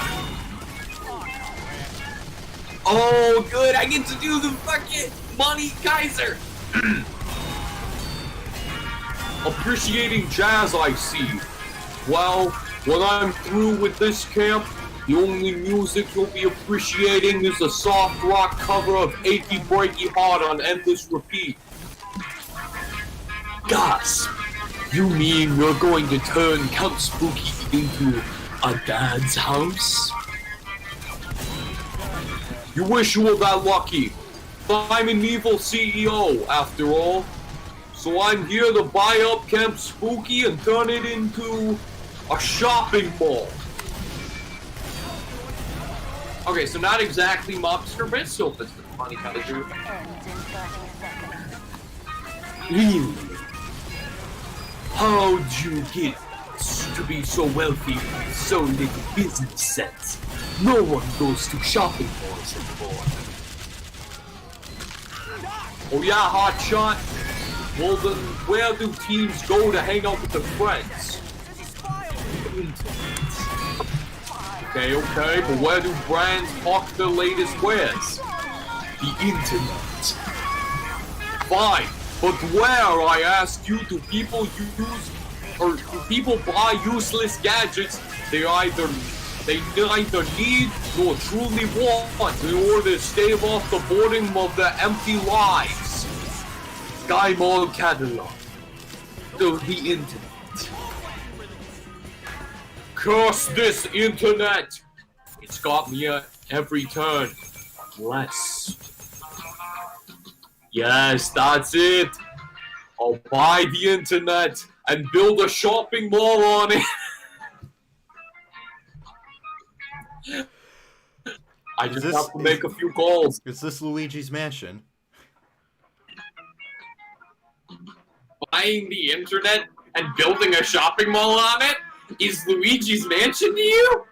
Oh, good, I get to do the fucking Money Kaiser! Appreciating jazz, I see. Well, when I'm through with this camp, the only music you'll be appreciating is a soft rock cover of Achy Breaky Heart on endless repeat. Gasp! You mean you're going to turn Count Spooky into a dad's house? You wish you were that lucky. I'm an evil CEO, after all. So I'm here to buy up Camp Spooky and turn it into a shopping mall. Okay, so not exactly Mobster, but it still fits the Money Kaiser. Really? How'd you get to be so wealthy with so little business sense? No one goes to shopping malls anymore. Oh yeah, hotshot? Well then, where do teens go to hang out with their friends? Okay, but where do brands hawk their latest wares? The internet. Fine, but where, I ask you, do people buy useless gadgets they neither need nor truly want in order to stave off the boredom of their empty lives? Sky Mall catalog. The internet. Curse this internet! It's got me at every turn. Blessed. Yes, that's it. I'll buy the internet and build a shopping mall on it. I just have to make a few calls. Is this Luigi's Mansion? Buying the internet and building a shopping mall on it is Luigi's Mansion to you?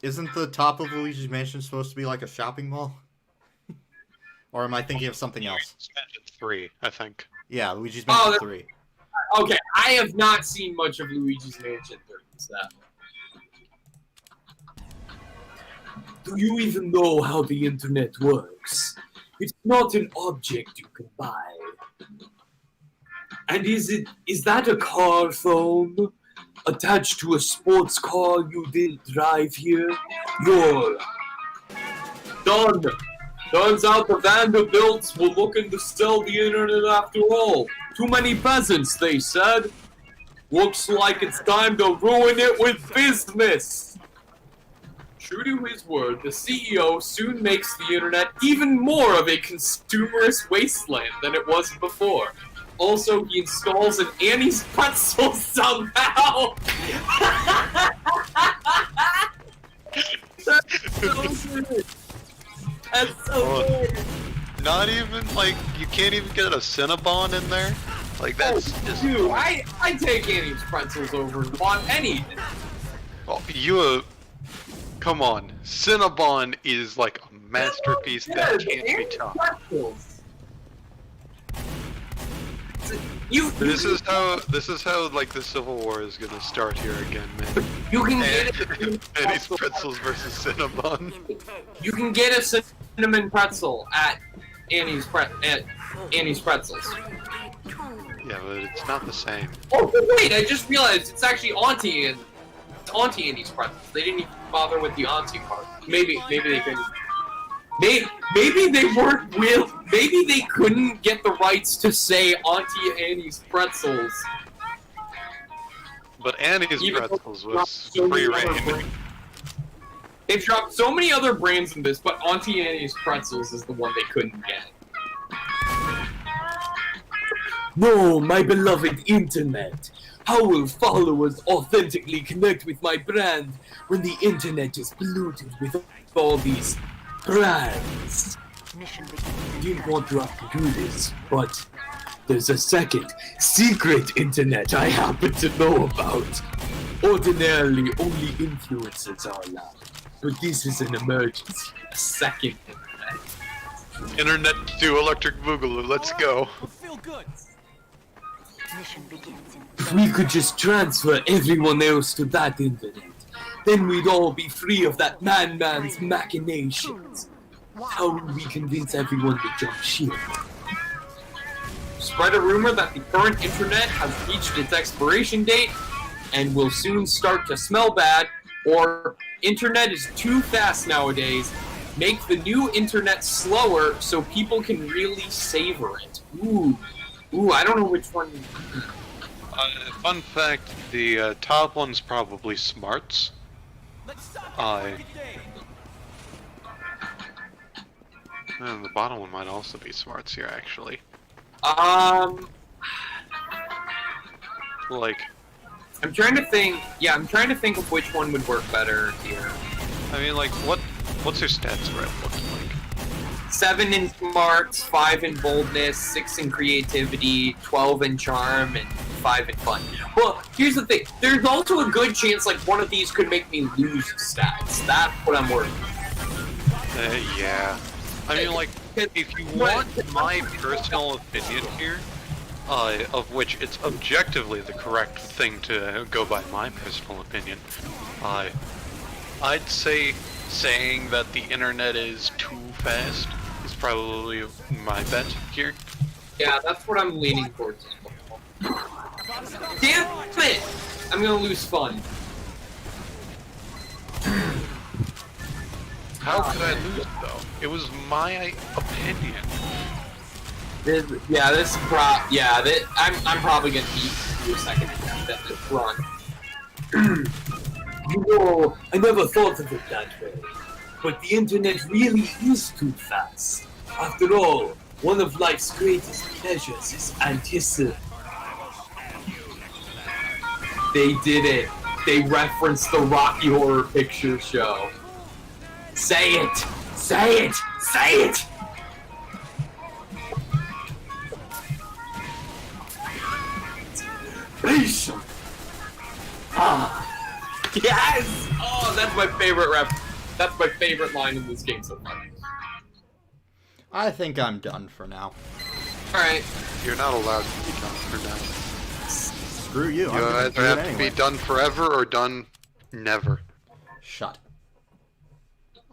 Isn't the top of Luigi's Mansion supposed to be like a shopping mall? Or am I thinking of something else? Mansion 3, I think. Yeah, Luigi's Mansion 3. Okay, I have not seen much of Luigi's Mansion 3, so. Do you even know how the internet works? It's not an object you can buy. And is that a car phone? Attached to a sports car you didn't drive here? You're done. Turns out the Vanderbilts were looking to sell the internet after all. Too many peasants, they said. Looks like it's time to ruin it with business. True to his word, the CEO soon makes the internet even more of a consumerist wasteland than it was before. Also, he installs an Annie's pretzel somehow! That's so good! That's so good! Not even, like, you can't even get a Cinnabon in there? Like, that's just... Dude, I take Annie's pretzels over on anything. Oh, come on. Cinnabon is, like, a masterpiece that can't be topped. Pretzels. This is how like the Civil War is gonna start here again, man. You can get it. Eddie's pretzels versus Cinnabon. You can get a cinnamon pretzel at Annie's pretzels. Yeah, but it's not the same. Oh wait! I just realized it's actually Auntie Annie's pretzels. They didn't even bother with the Auntie part. Maybe they couldn't. Maybe they weren't real. Maybe they couldn't get the rights to say Auntie Annie's pretzels. But Annie's Even pretzels though was so many free other reign. brands- They've dropped so many other brands in this, but Auntie Annie's pretzels is the one they couldn't get. No, my beloved internet. How will followers authentically connect with my brand when the internet is polluted with all these brands? Mission I didn't want to have to do this, but there's a second secret internet I happen to know about. Ordinarily, only influencers are allowed, but this is an emergency. A second internet. Internet to Electric Boogaloo, let's go. Mission begins in If we could just transfer everyone else to that internet, then we'd all be free of that man's machinations. How would we convince everyone to jump ship? Spread a rumor that the current internet has reached its expiration date and will soon start to smell bad, or internet is too fast nowadays. Make the new internet slower so people can really savor it. Ooh, I don't know which one. Fun fact, the top one's probably smarts. And the bottom one might also be smarts here, actually. Like, I'm trying to think. Yeah, I'm trying to think of which one would work better here. I mean, like, what's your stats spread looking like? 7 in smarts, 5 in boldness, 6 in creativity, 12 in charm, and 5 in fun. Well, here's the thing. There's also a good chance like one of these could make me lose stats. That's what I'm worried about. Yeah. I mean, like, if you want my personal opinion here, of which it's objectively the correct thing to go by my personal opinion, I'd say saying that the internet is too fast is probably my bet here. Yeah, that's what I'm leaning towards as well. Damn it! I'm gonna lose fun. How could I lose, though? It was my opinion. I'm probably gonna do a second attempt at this run. You know, I never thought of it that way. But the internet really is too fast. After all, one of life's greatest pleasures is anticipation. They did it. They referenced the Rocky Horror Picture Show. Say it! Say it! Say it! Patient. Yes! Oh, that's my favorite That's my favorite line in this game so far. I think I'm done for now. Alright. You're not allowed to be done for now. Screw you. You I'm gonna either do it have to anyway. be done forever or done never. Shut